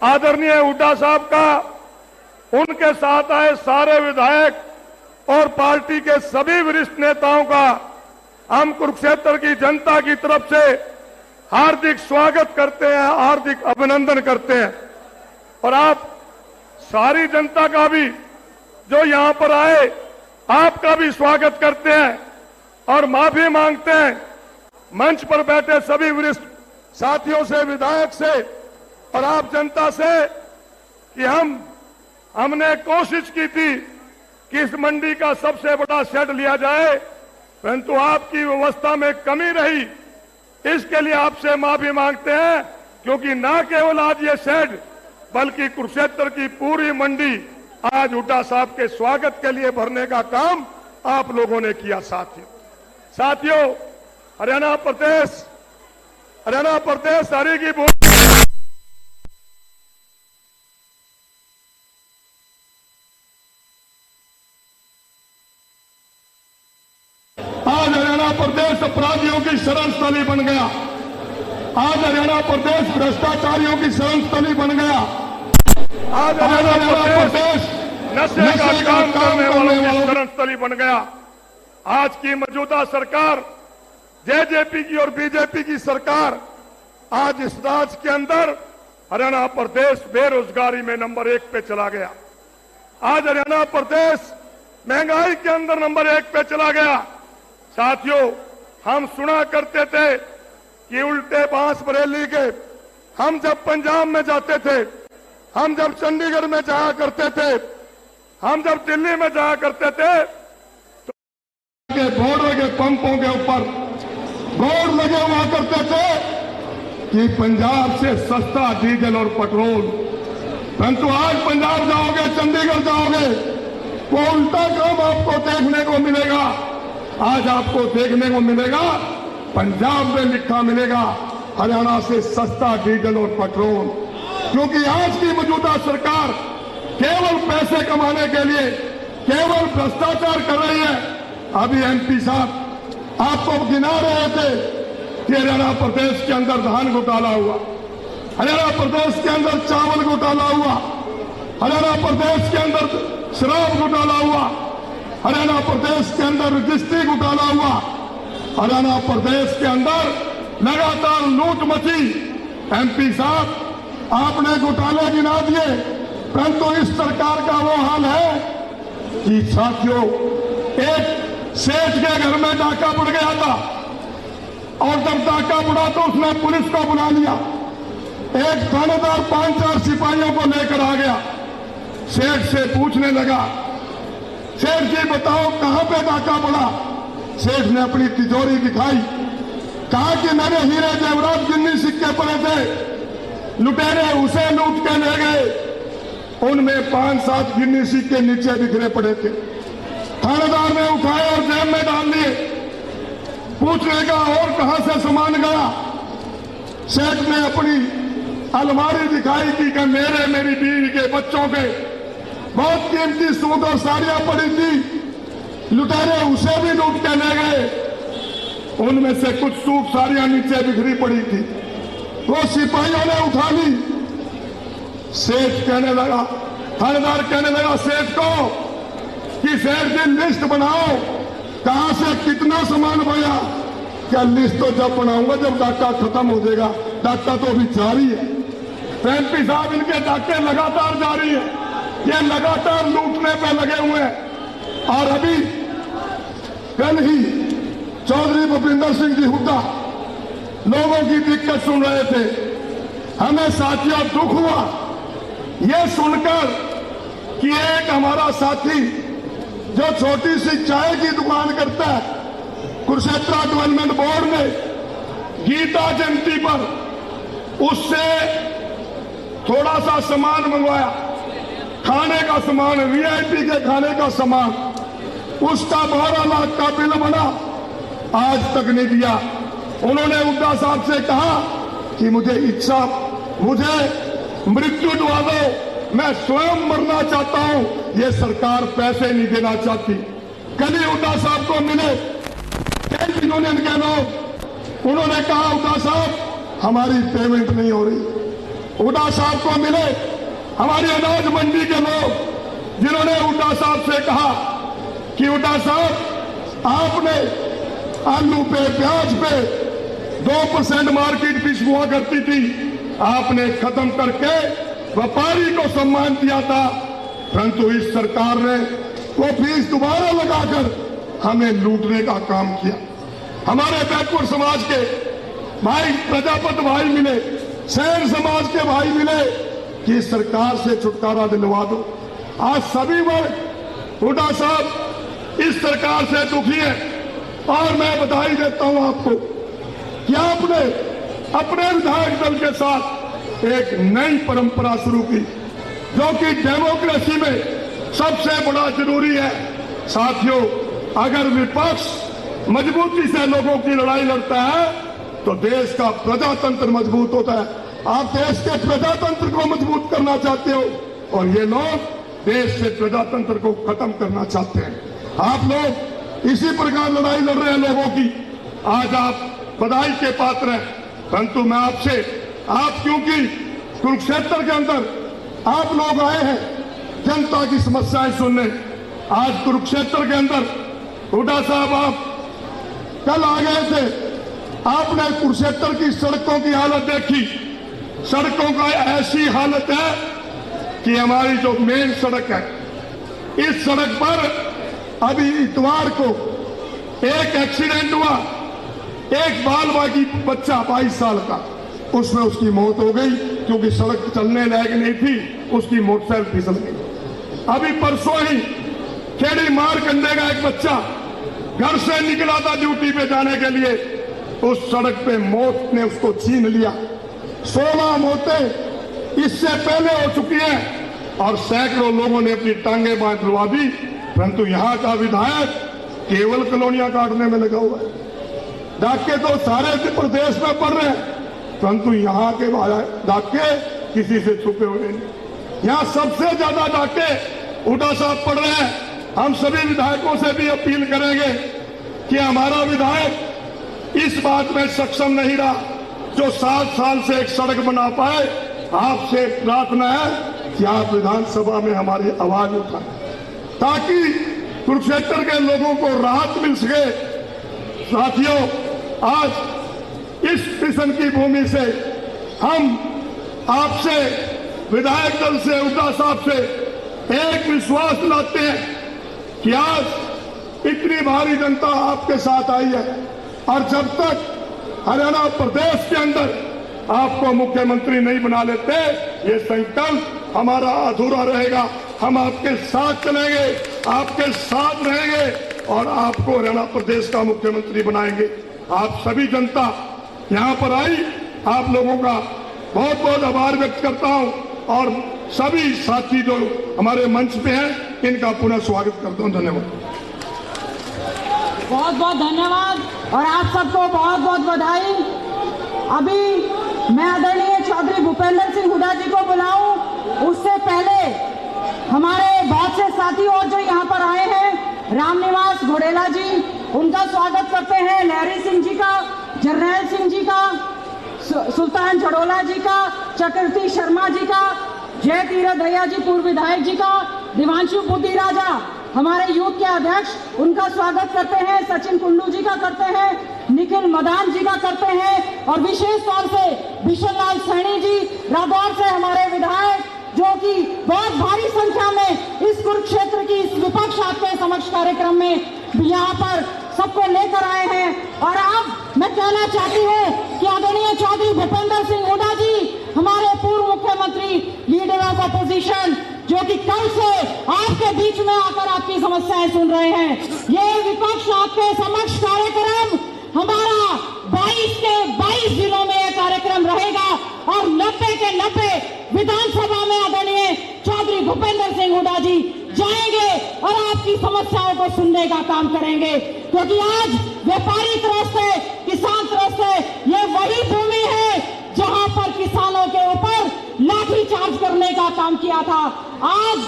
आदरणीय हुड्डा साहब का, उनके साथ आए सारे विधायक और पार्टी के सभी वरिष्ठ नेताओं का हम कुरुक्षेत्र की जनता की तरफ से हार्दिक स्वागत करते हैं, हार्दिक अभिनंदन करते हैं। और आप सारी जनता का भी जो यहां पर आए, आपका भी स्वागत करते हैं और माफी मांगते हैं मंच पर बैठे सभी वरिष्ठ साथियों से, विधायक से और आप जनता से कि हमने कोशिश की थी कि इस मंडी का सबसे बड़ा शेड लिया जाए, परंतु आपकी व्यवस्था में कमी रही। इसके लिए आपसे माफी मांगते हैं, क्योंकि न केवल आज ये शेड बल्कि कुरुक्षेत्र की पूरी मंडी आज हुड्डा साहब के स्वागत के लिए भरने का काम आप लोगों ने किया। साथियों, हरियाणा प्रदेश हरी की भूमि। आज हरियाणा प्रदेश अपराधियों की शरण स्थली बन गया। आज हरियाणा प्रदेश भ्रष्टाचारियों की शरण स्थली बन गया। आज हरियाणा प्रदेश नशे का काम करने वालों की शरण स्थली बन गया। आज की मौजूदा सरकार जेजेपी की और बीजेपी की सरकार, आज इस राज्य के अंदर हरियाणा प्रदेश बेरोजगारी में नंबर 1 पे चला गया। आज हरियाणा प्रदेश महंगाई के अंदर नंबर 1 पे चला गया। साथियों, हम सुना करते थे कि उल्टे बांस बरेली के, हम जब पंजाब में जाते थे, हम जब चंडीगढ़ में जाया करते थे, हम जब दिल्ली में जाया करते थे, तो के बोर्ड के पंपों के ऊपर बोर्ड लगे हुआ करते थे कि पंजाब से सस्ता डीजल और पेट्रोल। परंतु आज पंजाब जाओगे, चंडीगढ़ जाओगे, वो उल्टा काम आपको देखने को मिलेगा। आज आपको देखने को मिलेगा, पंजाब में लिखा मिलेगा हरियाणा से सस्ता डीजल और पेट्रोल। क्योंकि आज की मौजूदा सरकार केवल पैसे कमाने के लिए केवल भ्रष्टाचार कर रही है। अभी एमपी साहब आपको गिना रहे थे कि हरियाणा प्रदेश के अंदर धान घोटाला हुआ, हरियाणा प्रदेश के अंदर चावल घोटाला हुआ, हरियाणा प्रदेश के अंदर शराब घोटाला हुआ, हरियाणा प्रदेश के अंदर रजिस्ट्री घोटाला हुआ, हरियाणा प्रदेश के अंदर लगातार लूट मची। एमपी साहब, आपने घोटाले गिना दिए, परंतु इस सरकार का वो हाल है कि साथियों, एक सेठ के घर में डाका पड़ गया था और जब डाका पड़ा तो उसने पुलिस को बुला लिया। एक थानेदार 5-4 सिपाहियों को लेकर आ गया। सेठ से पूछने लगा, सेठ जी बताओ कहां पे डाका पड़ा? सेठ ने अपनी तिजोरी दिखाई, कहा कि मेरे हीरे जेवरात गिन्नी सिक्के पड़े थे, लुटेरे उसे लूट के ले गए। उनमें 5-7 गिन्नी सिक्के नीचे बिखरे पड़े थे। थानेदार ने उठाए और जेब में डाल दिए। पूछने का और कहां से सामान गया? सेठ ने अपनी अलमारी दिखाई कि मेरी बीवी के बच्चों के बहुत कीमती सूट और साड़ियां पड़ी थी, लुटेरे उसे भी लूट के ले गए। उनमें से कुछ सूट साड़ियां नीचे बिखरी पड़ी थी, वो सिपाहियों ने उठा ली। सेठ कहने लगा, थानेदार कहने लगा सेठ को कि सेठ जी लिस्ट बनाओ, कहां से कितना सामान बया। क्या लिस्ट तो जब बनाऊंगा जब डाका खत्म हो जाएगा, डाका तो अभी जारी है। एमपी साहब, इनके डाके लगातार जारी है, ये लगातार लूटने पे लगे हुए हैं। और अभी कल ही चौधरी भूपिंदर सिंह जी हुड्डा लोगों की दिक्कत सुन रहे थे। हमें साथियों दुख हुआ ये सुनकर कि एक हमारा साथी जो छोटी सी चाय की दुकान करता है, कुरुक्षेत्र डेवलपमेंट बोर्ड ने गीता जयंती पर उससे थोड़ा सा सामान मंगवाया, खाने का सामान, वीआईपी के खाने का सामान, उसका 12 लाख का बिल बना, आज तक नहीं दिया। उन्होंने हुड्डा साहब से कहा कि मुझे मृत्यु दुआ दो, मैं स्वयं मरना चाहता हूं, ये सरकार पैसे नहीं देना चाहती। कल ही हुड्डा साहब को मिले ट्रेड यूनियन के लोग, उन्होंने कहा हुड्डा साहब हमारी पेमेंट नहीं हो रही। हुड्डा साहब को मिले हमारी अनाज मंडी के लोग, जिन्होंने हुड्डा साहब से कहा कि हुड्डा साहब आपने आलू पे, प्याज पे 2% मार्केट फीस हुआ करती थी, आपने खत्म करके व्यापारी को सम्मान दिया था, परंतु इस सरकार ने वो फीस दोबारा लगाकर हमें लूटने का काम किया। हमारे बैकवर्ड समाज के भाई, प्रजापत भाई मिले, सैन समाज के भाई मिले, कि सरकार से छुटकारा दिलवा दो। आज सभी वर्ग हुड्डा साहब इस सरकार से दुखी है और मैं बधाई देता हूं आपको कि आपने अपने विधायक दल के साथ एक नई परंपरा शुरू की जो कि डेमोक्रेसी में सबसे बड़ा जरूरी है। साथियों, अगर विपक्ष मजबूती से लोगों की लड़ाई लड़ता है तो देश का प्रजातंत्र मजबूत होता है। आप देश के प्रजातंत्र को मजबूत करना चाहते हो और ये लोग देश से प्रजातंत्र को खत्म करना चाहते हैं। आप लोग इसी प्रकार लड़ाई लड़ रहे हैं लोगों की। आज आप बधाई के पात्र हैं, परंतु मैं आपसे, आप क्योंकि कुरुक्षेत्र के अंदर आप लोग आए हैं जनता की समस्याएं सुनने। आज कुरुक्षेत्र के अंदर हुड्डा साहब आप कल आ गए थे, आपने कुरुक्षेत्र की सड़कों की हालत देखी। सड़कों का ऐसी हालत है कि हमारी जो मेन सड़क है, इस सड़क पर अभी इतवार को एक एक्सीडेंट हुआ। एक बाल बाकी बच्चा 22 साल का, उसमें उसकी मौत हो गई क्योंकि सड़क चलने लायक नहीं थी, उसकी मोटरसाइकिल फिसल गई। अभी परसों ही खेड़ी मारकंडे का एक बच्चा घर से निकला था ड्यूटी पे जाने के लिए, उस सड़क पे मौत ने उसको छीन लिया। 16 मौतें इससे पहले हो चुकी हैं और सैकड़ों लोगों ने अपनी टांगें बांध लुआ दी, परंतु यहां का विधायक केवल कॉलोनियां काटने में लगा हुआ है। डाके तो सारे प्रदेश में पड़ रहे हैं, परंतु यहां के डाके किसी से छुपे हुए नहीं। यहां सबसे ज्यादा डाके हुड्डा साहब पड़ रहे हैं। हम सभी विधायकों से भी अपील करेंगे कि हमारा विधायक इस बात में सक्षम नहीं रहा जो 7 साल से एक सड़क बना पाए। आपसे प्रार्थना है कि आप विधानसभा में हमारी आवाज उठाएं ताकि कुरुक्षेत्र के लोगों को राहत मिल सके। साथियों, आज इस मिशन की भूमि से हम आपसे, विधायक दल से, हुड्डा साहब से एक विश्वास दिलाते हैं कि आज इतनी भारी जनता आपके साथ आई है और जब तक हरियाणा प्रदेश के अंदर आपको मुख्यमंत्री नहीं बना लेते, ये संकल्प हमारा अधूरा रहेगा। हम आपके साथ चलेंगे, आपके साथ रहेंगे और आपको हरियाणा प्रदेश का मुख्यमंत्री बनाएंगे। आप सभी जनता यहां पर आई, आप लोगों का बहुत बहुत आभार व्यक्त करता हूं और सभी साथी जो हमारे मंच पे हैं इनका पुनः स्वागत करता हूं। धन्यवाद। बहुत बहुत धन्यवाद और आप सबको बहुत बहुत बधाई। अभी मैं आदरणीय चौधरी भूपेंद्र सिंह हुड्डा जी को बुलाऊं, उससे पहले हमारे बहुत से साथी और जो यहाँ पर आए हैं, रामनिवास घोड़ेला जी, उनका स्वागत करते हैं। लहरी सिंह जी का, जरनैल सिंह जी का, सुल्तान झड़ोला जी का, चक्रवर्ती शर्मा जी का, जय तीरथ दहिया जी पूर्व विधायक जी का, दिवांशु बुद्धि राजा हमारे यूथ के अध्यक्ष, उनका स्वागत करते हैं। सचिन कुंडू जी का करते हैं, निखिल मदान जी का करते हैं और विशेष तौर से बिशन लाल सैनी जी रादौर से हमारे विधायक जो कि बहुत भारी संख्या में इस कुरुक्षेत्र की इस विपक्ष आपके समक्ष कार्यक्रम में यहाँ पर सबको लेकर आए हैं। और अब मैं कहना चाहती हूँ कि आदरणीय चौधरी भूपेंद्र सिंह हुड्डा जी हमारे पूर्व मुख्यमंत्री, लीडर ऑफ अपोजिशन, जो कि कल से आपके बीच में आकर आपकी समस्याएं सुन रहे हैं। ये विपक्ष आपके समक्ष कार्यक्रम हमारा 22 के 22 जिलों में यह कार्यक्रम रहेगा और 90 के 90 विधानसभा में आदरणीय चौधरी भूपेंद्र सिंह हुड्डा जी जाएंगे और आपकी समस्याओं को सुनने का काम करेंगे, क्योंकि आज व्यापारी तरफ से, किसान तरफ से ये वही भूमि है जहां पर किसानों के ऊपर लाठीचार्ज करने का काम किया था। आज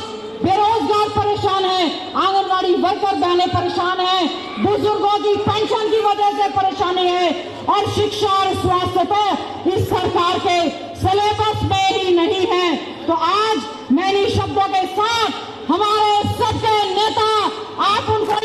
बेरोजगार परेशान है, आंगनवाड़ी वर्कर बहनें परेशान हैं, बुजुर्गों की पेंशन की वजह से परेशानी है और शिक्षा और स्वास्थ्य तो इस सरकार के सिलेबस में ही नहीं है। तो आज मैं इन शब्दों के साथ हमारे सबके नेता आप उनको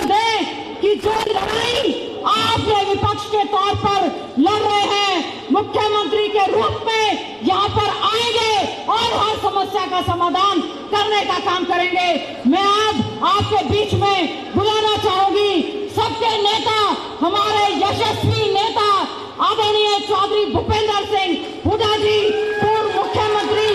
दें कि जो लड़ाई आप ये विपक्ष के तौर पर लड़ रहे हैं, मुख्यमंत्री के रूप में यहाँ पर आएंगे और हर समस्या का समाधान करने का काम करेंगे। मैं अब आपके बीच में बुलाना चाहूंगी सबके नेता, हमारे यशस्वी नेता आदरणीय चौधरी भूपेंद्र सिंह हुड्डा जी, पूर्व मुख्यमंत्री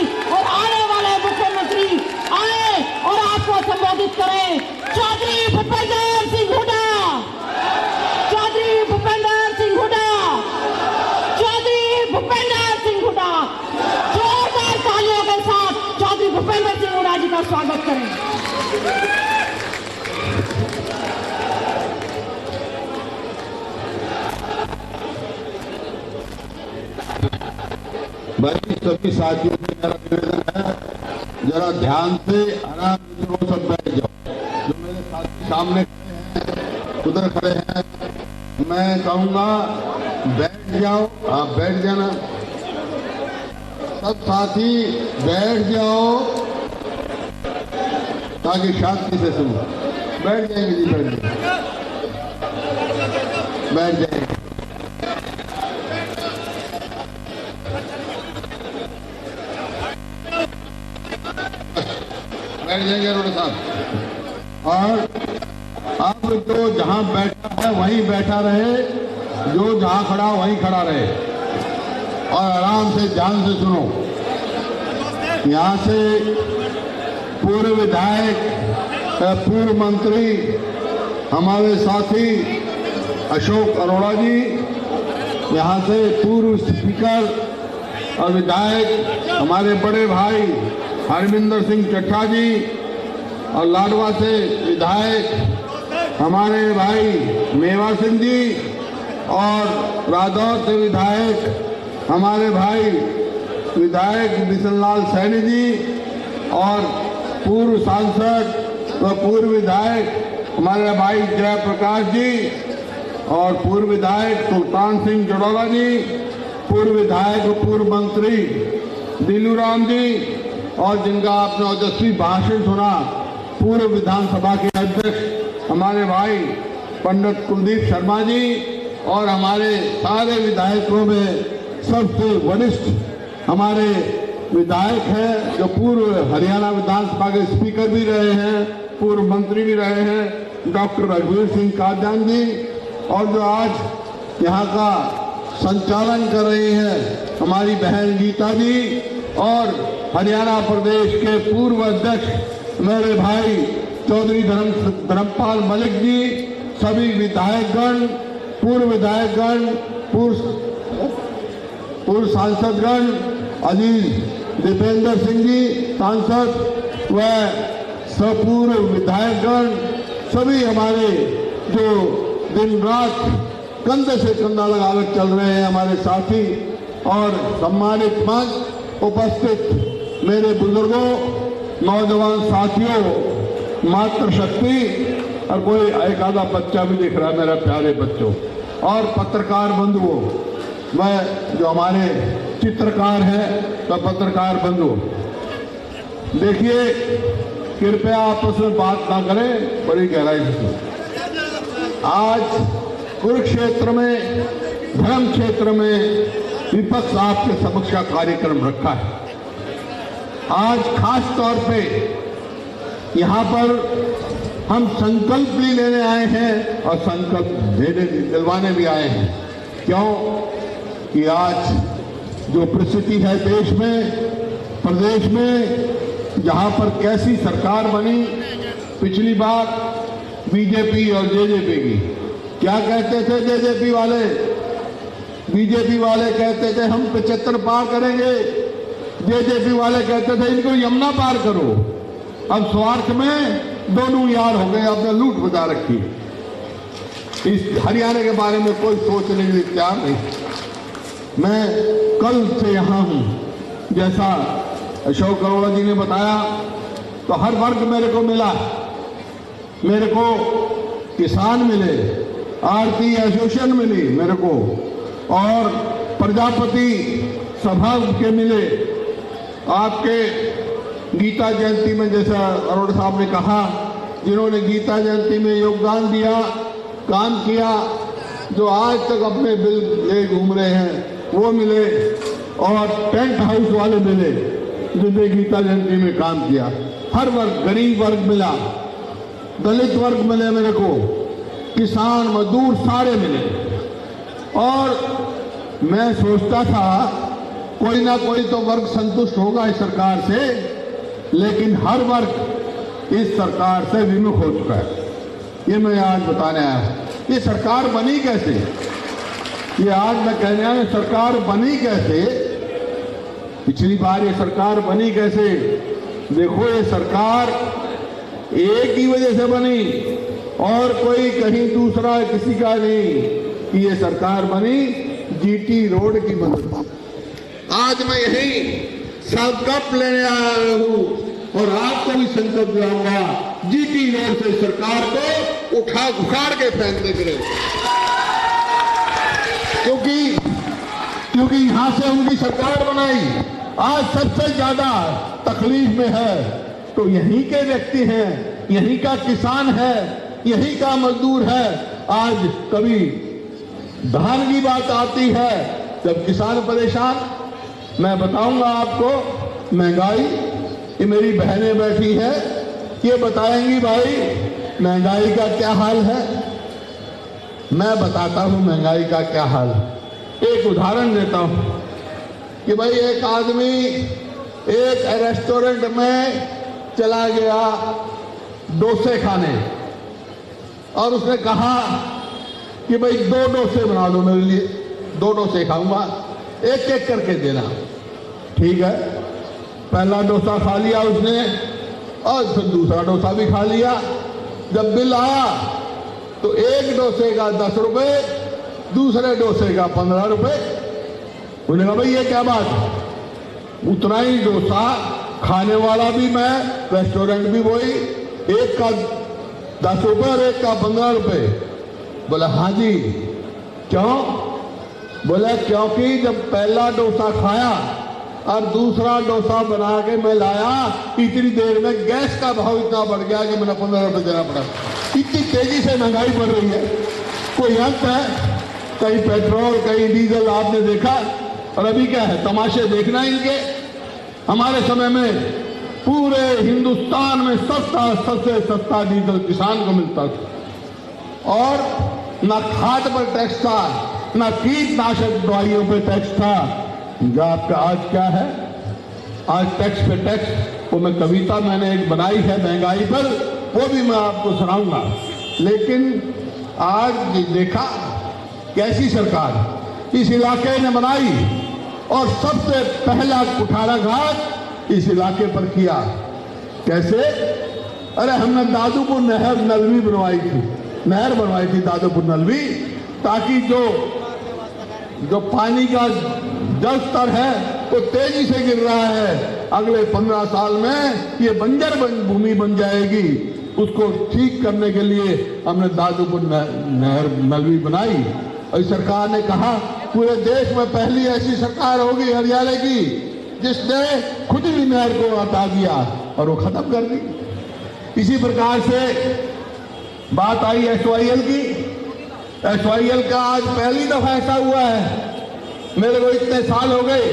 हुड्डा जी का स्वागत करें। भाई सभी साथियों से मेरा निवेदन है, जरा ध्यान से आराम से वो सब बैठ जाओ। जो मेरे साथी सामने खड़े हैं, उधर खड़े हैं, मैं कहूंगा बैठ जाओ। आप बैठ जाना, सब साथी बैठ जाओ ताकि शांति से सुनो। बैठ जाएंगे जी, बैठ जाएंगे, बैठ जाएंगे। बैठ जाएंगे अरोड़ा साहब। और अब जो जहां बैठा है वहीं बैठा रहे, जो जहां खड़ा वहीं खड़ा रहे और आराम से ध्यान से सुनो। यहां से पूर्व विधायक, पूर्व मंत्री हमारे साथी अशोक अरोड़ा जी, यहां से पूर्व स्पीकर और विधायक हमारे बड़े भाई हरमिंदर सिंह चट्टा जी, और लाडवा से विधायक हमारे भाई मेवा सिंह जी, और रादौर से विधायक हमारे भाई विधायक बिशनलाल सैनी जी, और पूर्व सांसद व पूर्व विधायक हमारे भाई जयप्रकाश जी, और पूर्व विधायक सुल्तान सिंह जड़ौला जी, पूर्व विधायक व पूर्व मंत्री दिलू राम जी, और जिनका आपने ओजस्वी भाषण सुना, पूर्व विधानसभा के अध्यक्ष हमारे भाई पंडित कुलदीप शर्मा जी, और हमारे सारे विधायकों में सबसे वरिष्ठ हमारे विधायक हैं जो पूर्व हरियाणा विधानसभा के स्पीकर भी रहे हैं, पूर्व मंत्री भी रहे हैं, डॉक्टर रघुवीर सिंह कादियान जी, और जो आज यहाँ का संचालन कर रही हैं हमारी बहन गीता जी, और हरियाणा प्रदेश के पूर्व अध्यक्ष मेरे भाई चौधरी धर्मपाल मलिक जी, सभी विधायकगण, पूर्व विधायकगण, पूर्व सांसदगण, अजीज दीपेंद्र सिंह जी सांसद व सपूर्व विधायकगण, सभी हमारे जो दिन रात कंधे से कंधा लगाकर चल रहे हैं हमारे साथी, और सम्मानित मंच उपस्थित मेरे बुजुर्गों, नौजवान साथियों, मातृशक्ति, और कोई एक आधा बच्चा भी दिख रहा है, मेरा प्यारे बच्चों, और पत्रकार बंधुओं, मैं जो हमारे चित्रकार हैं तो पत्रकार बंधु, देखिए कृपया आपस में बात ना करें, बड़ी गहराई से। आज कुरुक्षेत्र में, धर्म क्षेत्र में विपक्ष आपके समक्ष का कार्यक्रम रखा है। आज खास तौर पे यहाँ पर हम संकल्प भी लेने आए हैं और संकल्प दिलवाने भी आए हैं। क्यों कि आज जो परिस्थिति है देश में, प्रदेश में, जहाँ पर कैसी सरकार बनी, पिछली बार बीजेपी और जेजेपी की, क्या कहते थे जेजेपी वाले? बीजेपी वाले कहते थे हम 75 पार करेंगे, जेजेपी वाले कहते थे इनको यमुना पार करो। अब स्वार्थ में दोनों यार हो गए, आपने लूट बजा रखी। इस हरियाणा के बारे में कोई सोचने के लिए तैयार नहीं। मैं कल से यहाँ हूँ, जैसा अशोक अरोड़ा जी ने बताया, तो हर वर्ग मेरे को मिला। मेरे को किसान मिले, आरती एसोसिएशन मिली मेरे को, और प्रजापति सभा के मिले। आपके गीता जयंती में, जैसा अरोड़ा साहब ने कहा, जिन्होंने गीता जयंती में योगदान दिया, काम किया, जो आज तक अपने बिल ले घूम रहे हैं, वो मिले, और टेंट हाउस वाले मिले जिन्होंने गीता जयंती में काम किया। हर वर्ग, गरीब वर्ग मिला, दलित वर्ग मिले मेरे को, किसान मजदूर सारे मिले। और मैं सोचता था कोई ना कोई तो वर्ग संतुष्ट होगा इस सरकार से, लेकिन हर वर्ग इस सरकार से विमुख हो चुका है। ये मैं आज बताने आया हूं। ये सरकार बनी कैसे? ये आज मैं कहने आया, सरकार बनी कैसे? पिछली बार ये सरकार बनी कैसे? देखो ये सरकार एक ही वजह से बनी और कोई कहीं दूसरा किसी का नहीं कि ये सरकार बनी जीटी रोड की मदद से। आज मैं यही संकल्प लेने आया हूं और आपको भी संकल्प दिलाऊंगा जीटी रोड से सरकार को उखाड़ के फेंकने के लिए, क्योंकि यहां से उनकी सरकार बनाई। आज सबसे ज्यादा तकलीफ में है तो यहीं के व्यक्ति हैं, यहीं का किसान है, यहीं का मजदूर है। आज कभी धान की बात आती है जब किसान परेशान, मैं बताऊंगा आपको महंगाई, ये मेरी बहनें बैठी है ये बताएंगी भाई महंगाई का क्या हाल है। मैं बताता हूं महंगाई का क्या हाल है। एक उदाहरण देता हूं कि भाई एक आदमी एक रेस्टोरेंट में चला गया डोसे खाने और उसने कहा कि भाई 2 डोसे बना दो मेरे लिए, 2 डोसे खाऊंगा, एक एक करके देना। ठीक है, पहला डोसा खा लिया उसने और फिर दूसरा डोसा भी खा लिया। जब बिल आया तो एक डोसे का 10 रुपए, दूसरे डोसे का 15 रुपए। उन्होंने कहा भाई ये क्या बात, उतना ही डोसा खाने वाला भी मैं, रेस्टोरेंट भी वही, एक का 10 रुपए और एक का 15 रुपए। बोला हाँ जी, क्यों? बोला क्योंकि जब पहला डोसा खाया और दूसरा डोसा बना के मैं लाया, इतनी देर में गैस का भाव इतना बढ़ गया कि मैंने 15 रुपए देना पड़ा। इतनी तेजी से महंगाई बढ़ रही है, कोई अंत है? कहीं पेट्रोल कहीं डीजल आपने देखा, और अभी क्या है तमाशे देखना इनके। हमारे समय में पूरे हिंदुस्तान में सबसे सस्ता डीजल किसान को मिलता था और न खाद पर टैक्स था, न कीटनाशक दवाइयों पर टैक्स था। आपका आज क्या है? आज टैक्स पे टैक्स। वो मैं कविता मैंने एक बनाई है महंगाई पर, वो भी मैं आपको सुनाऊंगा। लेकिन आज देखा कैसी सरकार इस इलाके ने बनाई और सबसे पहला कुठाराघात इस इलाके पर किया। कैसे? अरे हमने दादूपुर नहर नलवी बनवाई थी, नहर बनवाई थी दादूपुर नलवी, ताकि जो पानी का जल स्तर है वो तेजी से गिर रहा है, अगले 15 साल में ये बंजर भूमि बन जाएगी। उसको ठीक करने के लिए हमने दादूपुर नहर नलवी बनाई और सरकार ने कहा पूरे देश में पहली ऐसी सरकार होगी हरियाणा की जिसने खुद ही नहर को हटा दिया और वो खत्म कर दी। इसी प्रकार से बात आई SYL की। SYL का आज पहली दफा ऐसा हुआ है, मेरे को इतने साल हो गए,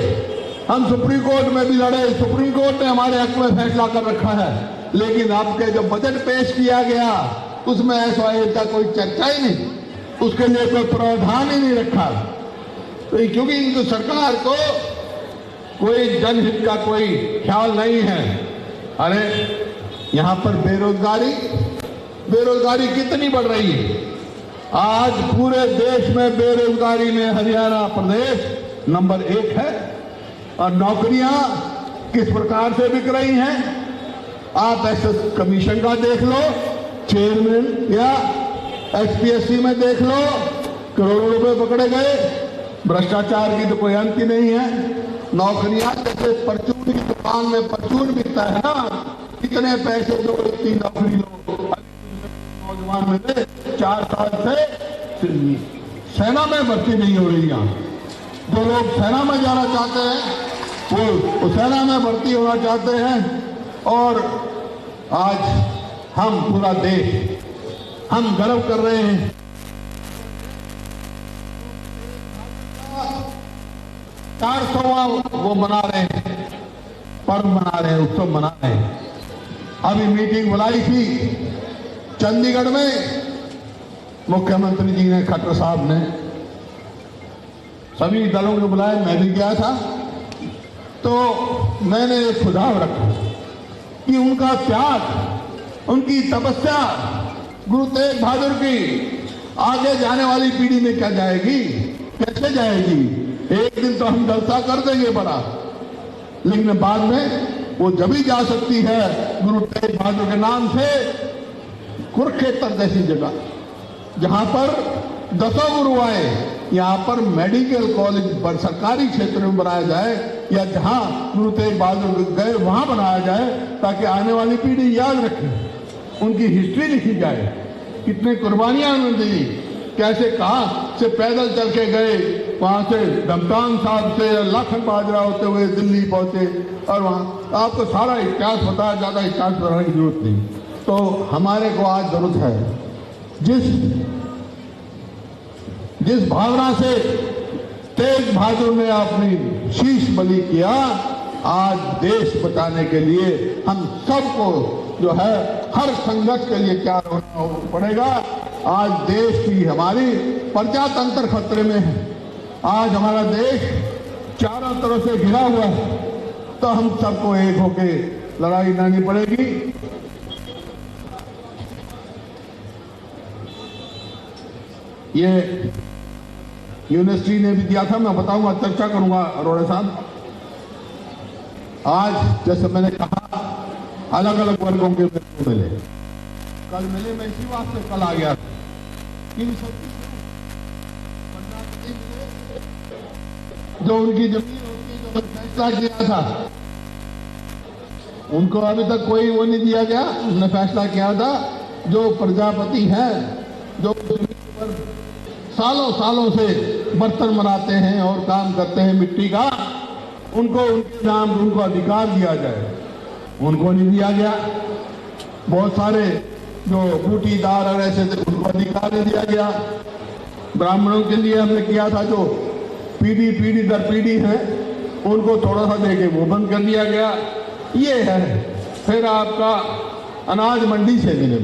हम सुप्रीम कोर्ट में भी लड़े, सुप्रीम कोर्ट ने हमारे हक में फैसला कर रखा है, लेकिन आपके जो बजट पेश किया गया उसमें SYL का कोई चर्चा ही नहीं, उसके लिए कोई प्रावधान ही नहीं रखा। तो क्योंकि इनको सरकार को कोई जनहित का कोई ख्याल नहीं है। अरे यहां पर बेरोजगारी कितनी बढ़ रही है। आज पूरे देश में बेरोजगारी में हरियाणा प्रदेश नंबर 1 है और नौकरियां किस प्रकार से बिक रही हैं। आप एसएस कमीशन का देख लो, चेयरमैन या HPSC में देख लो, करोड़ों रुपए पकड़े गए। भ्रष्टाचार की तो कोई अंत ही नहीं है। नौकरियां जैसे परचून की दुकान में परचून बिकता है ना, कितने पैसे दो इतनी नौकरी लो। नौजवान में 4 साल से सेना में भर्ती नहीं हो रही। यहाँ जो लोग सेना में जाना चाहते हैं वो सेना में भर्ती होना चाहते हैं। और आज हम पूरा देश हम गर्व कर रहे हैं। 400वां वो मना रहे हैं, पर्व मना रहे हैं, उत्सव मना रहे हैं। अभी मीटिंग बुलाई थी चंडीगढ़ में, मुख्यमंत्री जी ने, खट्टर साहब ने सभी दलों को बुलाया, मैं भी गया था। तो मैंने एक सुझाव रखा कि उनका त्याग, उनकी तपस्या गुरु तेग बहादुर की आगे जाने वाली पीढ़ी में क्या जाएगी, कैसे जाएगी। एक दिन तो हम जलसा कर देंगे बड़ा, लेकिन बाद में वो जब ही जा सकती है गुरु तेग बहादुर के नाम से कुरुक्षेत्र जैसी जगह, जहां पर 10 गुरु आए, यहाँ पर मेडिकल कॉलेज सरकारी क्षेत्र में बनाया जाए, या जहां गुरु तेग बहादुर गए वहां बनाया जाए, ताकि आने वाली पीढ़ी याद रखे, उनकी हिस्ट्री लिखी जाए, कितने कुर्बानियां उन्होंने दी, कैसे कहां से पैदल चल के गए, वहां से धमतान साहब से लाखन बाजरा होते हुए दिल्ली पहुंचे, और वहां आपको सारा इतिहास पता है, ज्यादा इतिहास बताने की जरूरत नहीं। तो हमारे को आज जरूरत है, जिस भावना से तेग बहादुर ने अपनी शीश बलि किया, आज देश बचाने के लिए हम सबको जो है हर संघर्ष के लिए क्या होना पड़ेगा। आज देश की हमारी प्रजातंत्र खतरे में है, आज हमारा देश चारों तरफ से घिरा हुआ है, तो हम सबको एक होके लड़ाई लड़नी पड़ेगी। ये यूनिवर्सिटी ने भी दिया था, मैं बताऊंगा, चर्चा करूंगा अरोड़ा साहब। आज जैसे मैंने कहा अलग अलग वर्गों के मिले, कल मिले, मैं इसी वास्ते कल आ गया था। जो उनकी जमीन होती, जो फैसला किया था, उनको अभी तक कोई वो नहीं दिया गया। उन्होंने फैसला किया था जो प्रजापति हैं, जो जमीन पर सालों सालों से बर्तन बनाते हैं और काम करते हैं मिट्टी का, उनको उनके नाम उनको अधिकार दिया जाए, उनको नहीं दिया गया। बहुत सारे जो बूटीदार और ऐसे थे, उनको अधिकार नहीं दिया गया। ब्राह्मणों के लिए हमने किया था, जो पीढ़ी दर पीढ़ी है, उनको थोड़ा सा देके वो बंद कर दिया गया। ये है। फिर आपका अनाज मंडी से मिले,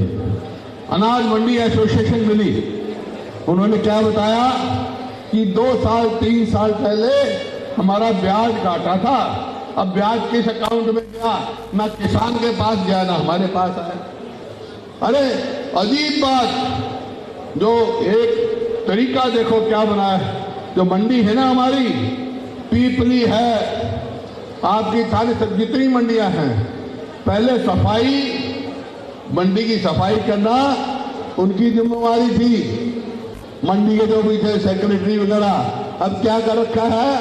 अनाज मंडी एसोसिएशन मिली, उन्होंने क्या बताया कि 2 साल 3 साल पहले हमारा ब्याज काटा था, अब ब्याज किस अकाउंट में गया, ना किसान के पास गया ना हमारे पास आया। अरे अजीब बात, जो एक तरीका देखो क्या बना है। जो मंडी है ना हमारी, पीपली है, आपकी सारी जितनी मंडियां हैं, पहले सफाई, मंडी की सफाई करना उनकी जिम्मेवारी थी, मंडी के जो भी थे सेक्रेटरी वगैरह। अब क्या कर रखा है,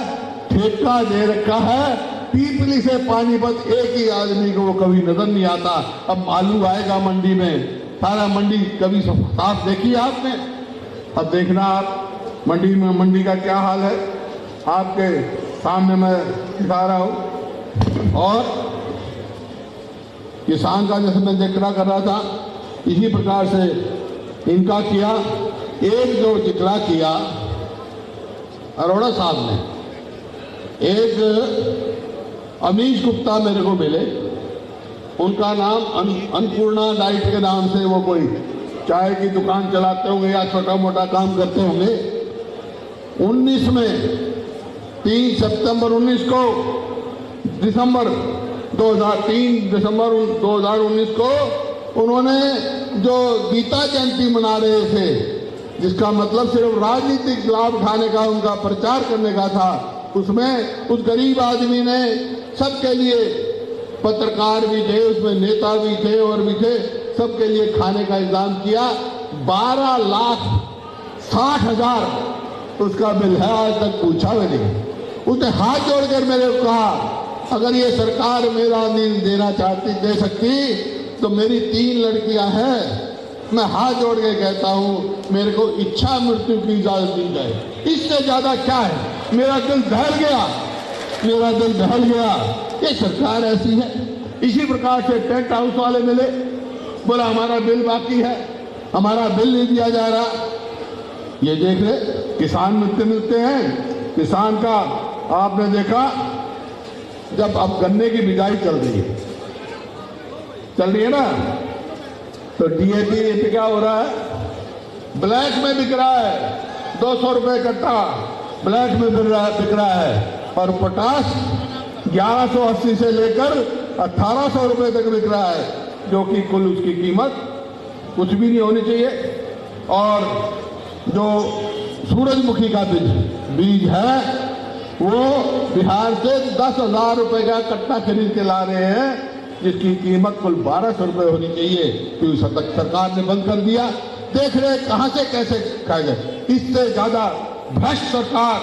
ठेका दे रखा है, पीपली से पानीपत एक ही आदमी को वो कभी नजर नहीं आता। अब आलू आएगा मंडी में, सारा मंडी कभी साफ देखी आपने? अब देखना आप मंडी में, मंडी का क्या हाल है आपके सामने मैं दिखा रहा हूं। और किसान का जैसे मैं जिक्र कर रहा था, इसी प्रकार से इनका किया। एक जो जिक्र किया अरोड़ा साहब ने, एक अमीश गुप्ता मेरे को मिले, उनका नाम अन्नपूर्णा डाइट के नाम से वो कोई चाय की दुकान चलाते होंगे या छोटा मोटा काम करते होंगे। 19 में 3 सितंबर 19 को दिसंबर 2019 को उन्होंने जो गीता जयंती मना रहे थे, जिसका मतलब सिर्फ राजनीतिक लाभ उठाने का, उनका प्रचार करने का था, उसमें उस गरीब आदमी ने सबके लिए, पत्रकार भी थे उसमें, नेता भी थे और भी थे, सबके लिए खाने का इंतजाम किया। 12,60,000 उसका बिल है, आज तक पूछा भी नहीं। उसने हाथ जोड़कर मेरे को कहा, अगर ये सरकार मेरा नींद देना चाहती, दे सकती, तो मेरी 3 लड़कियां हैं, मैं हाथ जोड़ के कहता हूं मेरे को इच्छा मृत्यु की इजाजत दी जाए। इससे ज्यादा क्या है? मेरा दिल दहल गया, मेरा दिल दहल गया। ये सरकार ऐसी है। इसी प्रकार से टेंट हाउस वाले मिले, बोला हमारा बिल बाकी है, हमारा बिल नहीं दिया जा रहा। ये देख ले, किसान मिलते हैं। किसान का आपने देखा, जब अब गन्ने की बिजाई चल रही है ना, तो डीएपी क्या हो रहा है, ब्लैक में बिक रहा है, 200 रुपए कट्टा ब्लैक में बिक रहा है। और पोटाश 1180 से लेकर 1800 रुपए तक बिक रहा है, जो कि कुल उसकी कीमत कुछ भी नहीं होनी चाहिए। और जो सूरजमुखी का बीज है, वो बिहार से 10,000 रुपए का कट्टा खरीद के ला रहे हैं, जिसकी कीमत कुल 1200 रुपए होनी चाहिए, क्योंकि सरकार ने बंद कर दिया। देख रहे कहां से कैसे खाए गए। इससे ज्यादा भ्रष्ट सरकार,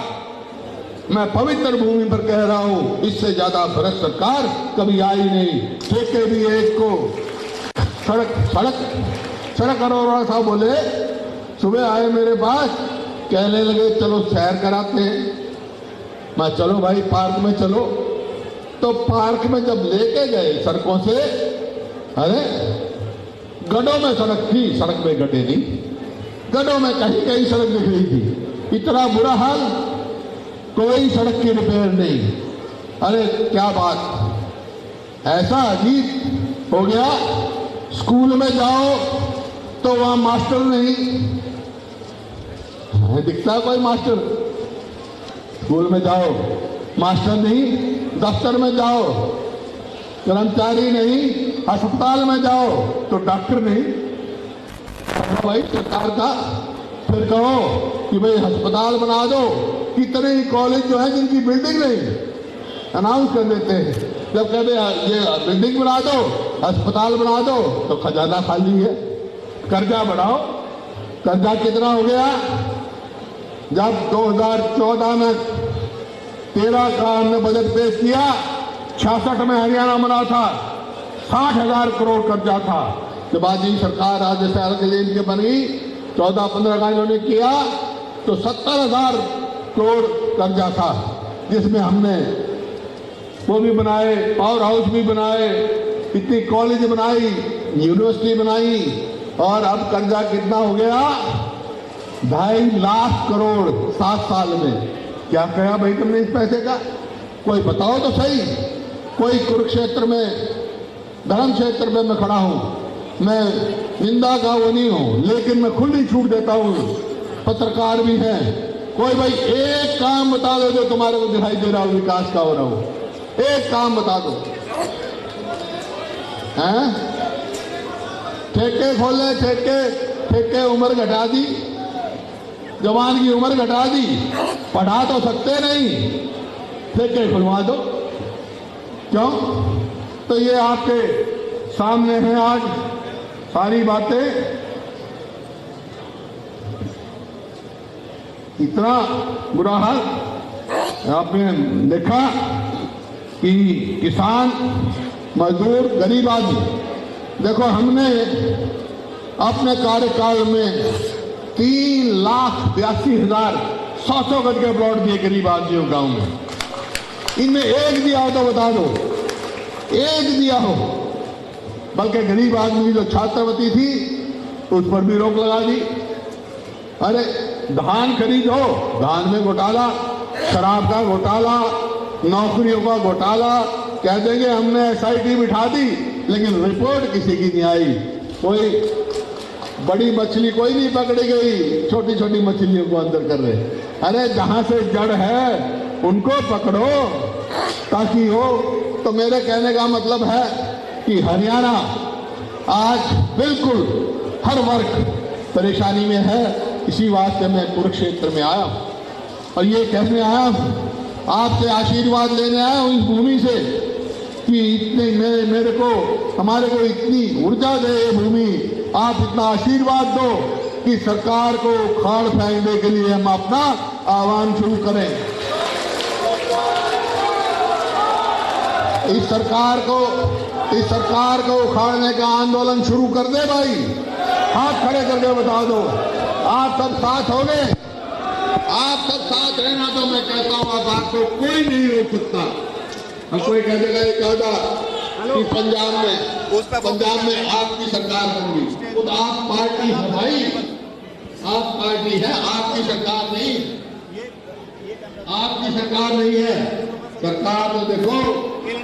मैं पवित्र भूमि पर कह रहा हूं, इससे ज्यादा भ्रष्ट सरकार कभी आई नहीं। ठेके भी एक को सड़क अरोड़ा साहब बोले, सुबह आए मेरे पास, कहने लगे चलो सैर कराते हैं। मैं चलो भाई पार्क में चलो। तो पार्क में जब लेके गए सड़कों से, अरे गड्ढों में सड़क थी, सड़क में गड्ढे नहीं, गड्ढों में कहीं कहीं सड़क दिख रही थी। इतना बुरा हाल, कोई सड़क की रिपेयर नहीं। अरे क्या बात, ऐसा अजीब हो गया। स्कूल में जाओ तो वहां मास्टर नहीं दिखता, कोई मास्टर। स्कूल में जाओ मास्टर नहीं, दफ्तर में जाओ कर्मचारी नहीं, अस्पताल में जाओ तो डॉक्टर नहीं। भाई सरकार का फिर कहो कि भाई अस्पताल बना दो। कितने ही कॉलेज जो है जिनकी बिल्डिंग नहीं, अनाउंस कर देते हैं। जब कहते ये बिल्डिंग बना दो, अस्पताल बना दो, तो खजाना खाली है। कर्जा बढ़ाओ, कर्जा कितना हो गया? जब 2014 में 13 का हमने बजट पेश किया, 66 में हरियाणा बना था, 60,000 करोड़ कर्जा था। जब आज ये सरकार आज जैसे के बनी, 14-15 का इन्होंने किया तो 70,000 करोड़ कर्जा था, जिसमें हमने वो भी बनाए, पावर हाउस भी बनाए, इतनी कॉलेज बनाई, यूनिवर्सिटी बनाई, और अब कर्जा कितना हो गया? 2.5 लाख करोड़ 7 साल में। क्या कहा भाई तुमने इस पैसे का? कोई बताओ तो सही। कोई कुरुक्षेत्र में, धर्म क्षेत्र में मैं खड़ा हूं, मैं निंदा का वो नहीं हूं, लेकिन मैं खुली छूट देता हूं, पत्रकार भी हैं। कोई भाई एक काम बता दो जो तुम्हारे को दिखाई दे रहा हो विकास का हो रहा हो, एक काम बता दो। हैं? ठेके खोले, ठेके उम्र घटा दी, जवान की उम्र घटा दी, पढ़ा तो सकते नहीं, ठेके खुलवा दो। क्यों? तो ये आपके सामने है आज सारी बातें। इतना बुरा हाल आपने देखा कि किसान, मजदूर, गरीब आदमी, देखो हमने अपने कार्यकाल में 3,82,000 100 गज के प्लॉट दिए गरीब आदमियों गांव में। इनमें एक दिया हो तो बता दो, एक दिया हो। बल्कि गरीब आदमी की जो छात्रवृत्ति थी उस पर भी रोक लगा दी। अरे धान खरीदो, धान में घोटाला, शराब का घोटाला, नौकरियों का घोटाला, कह देंगे हमने SIT बिठा दी, लेकिन रिपोर्ट किसी की नहीं आई। कोई बड़ी मछली कोई नहीं पकड़ी गई, छोटी छोटी मछलियों को अंदर कर रहे। अरे जहां से जड़ है उनको पकड़ो ताकि हो। तो मेरे कहने का मतलब है कि हरियाणा आज बिल्कुल हर वर्ग परेशानी में है। इसी वास्ते मैं कुरुक्षेत्र में आया और ये कहने आया, आपसे आशीर्वाद लेने आया हूं इस भूमि से कि इतने मेरे को, हमारे को इतनी ऊर्जा दे ये भूमि। आप इतना आशीर्वाद दो कि सरकार को उखाड़ फेंकने के लिए हम अपना आह्वान शुरू करें। इस सरकार को उखाड़ने का आंदोलन शुरू कर दे भाई। हाथ खड़े करके बता दो, आप सब साथ हो गए। आप सब साथ रहना तो मैं कहता हूं अब आपको कोई नहीं रोक सकता। हम कोई कह देगा एक आधा कि पंजाब में आपकी सरकार होगी, तो आप पार्टी है भाई, आप पार्टी है, आपकी सरकार नहीं, आपकी सरकार नहीं है। सरकार तो देखो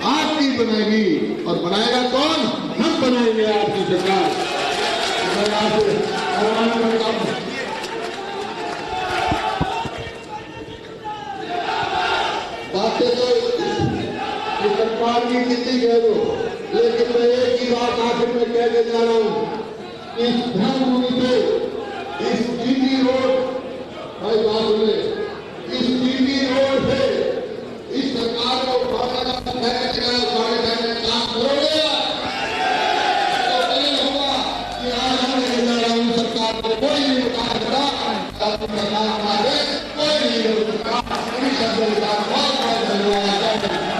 आपकी बनेगी, और बनाएगा कौन? हम बनाएंगे आपकी सरकार। बातें तो सरकार की कितनी कह दो, लेकिन मैं एक ही बात आखिर में कहने जा रहा हूं। इस धर्मभूमि से, इस GT रोड, भाई बात सुने, इस GT रोड से बाकी सरकार हमारे कोई नहीं हो सकता। इन शब्दों के साथ बहुत बहुत धन्यवाद।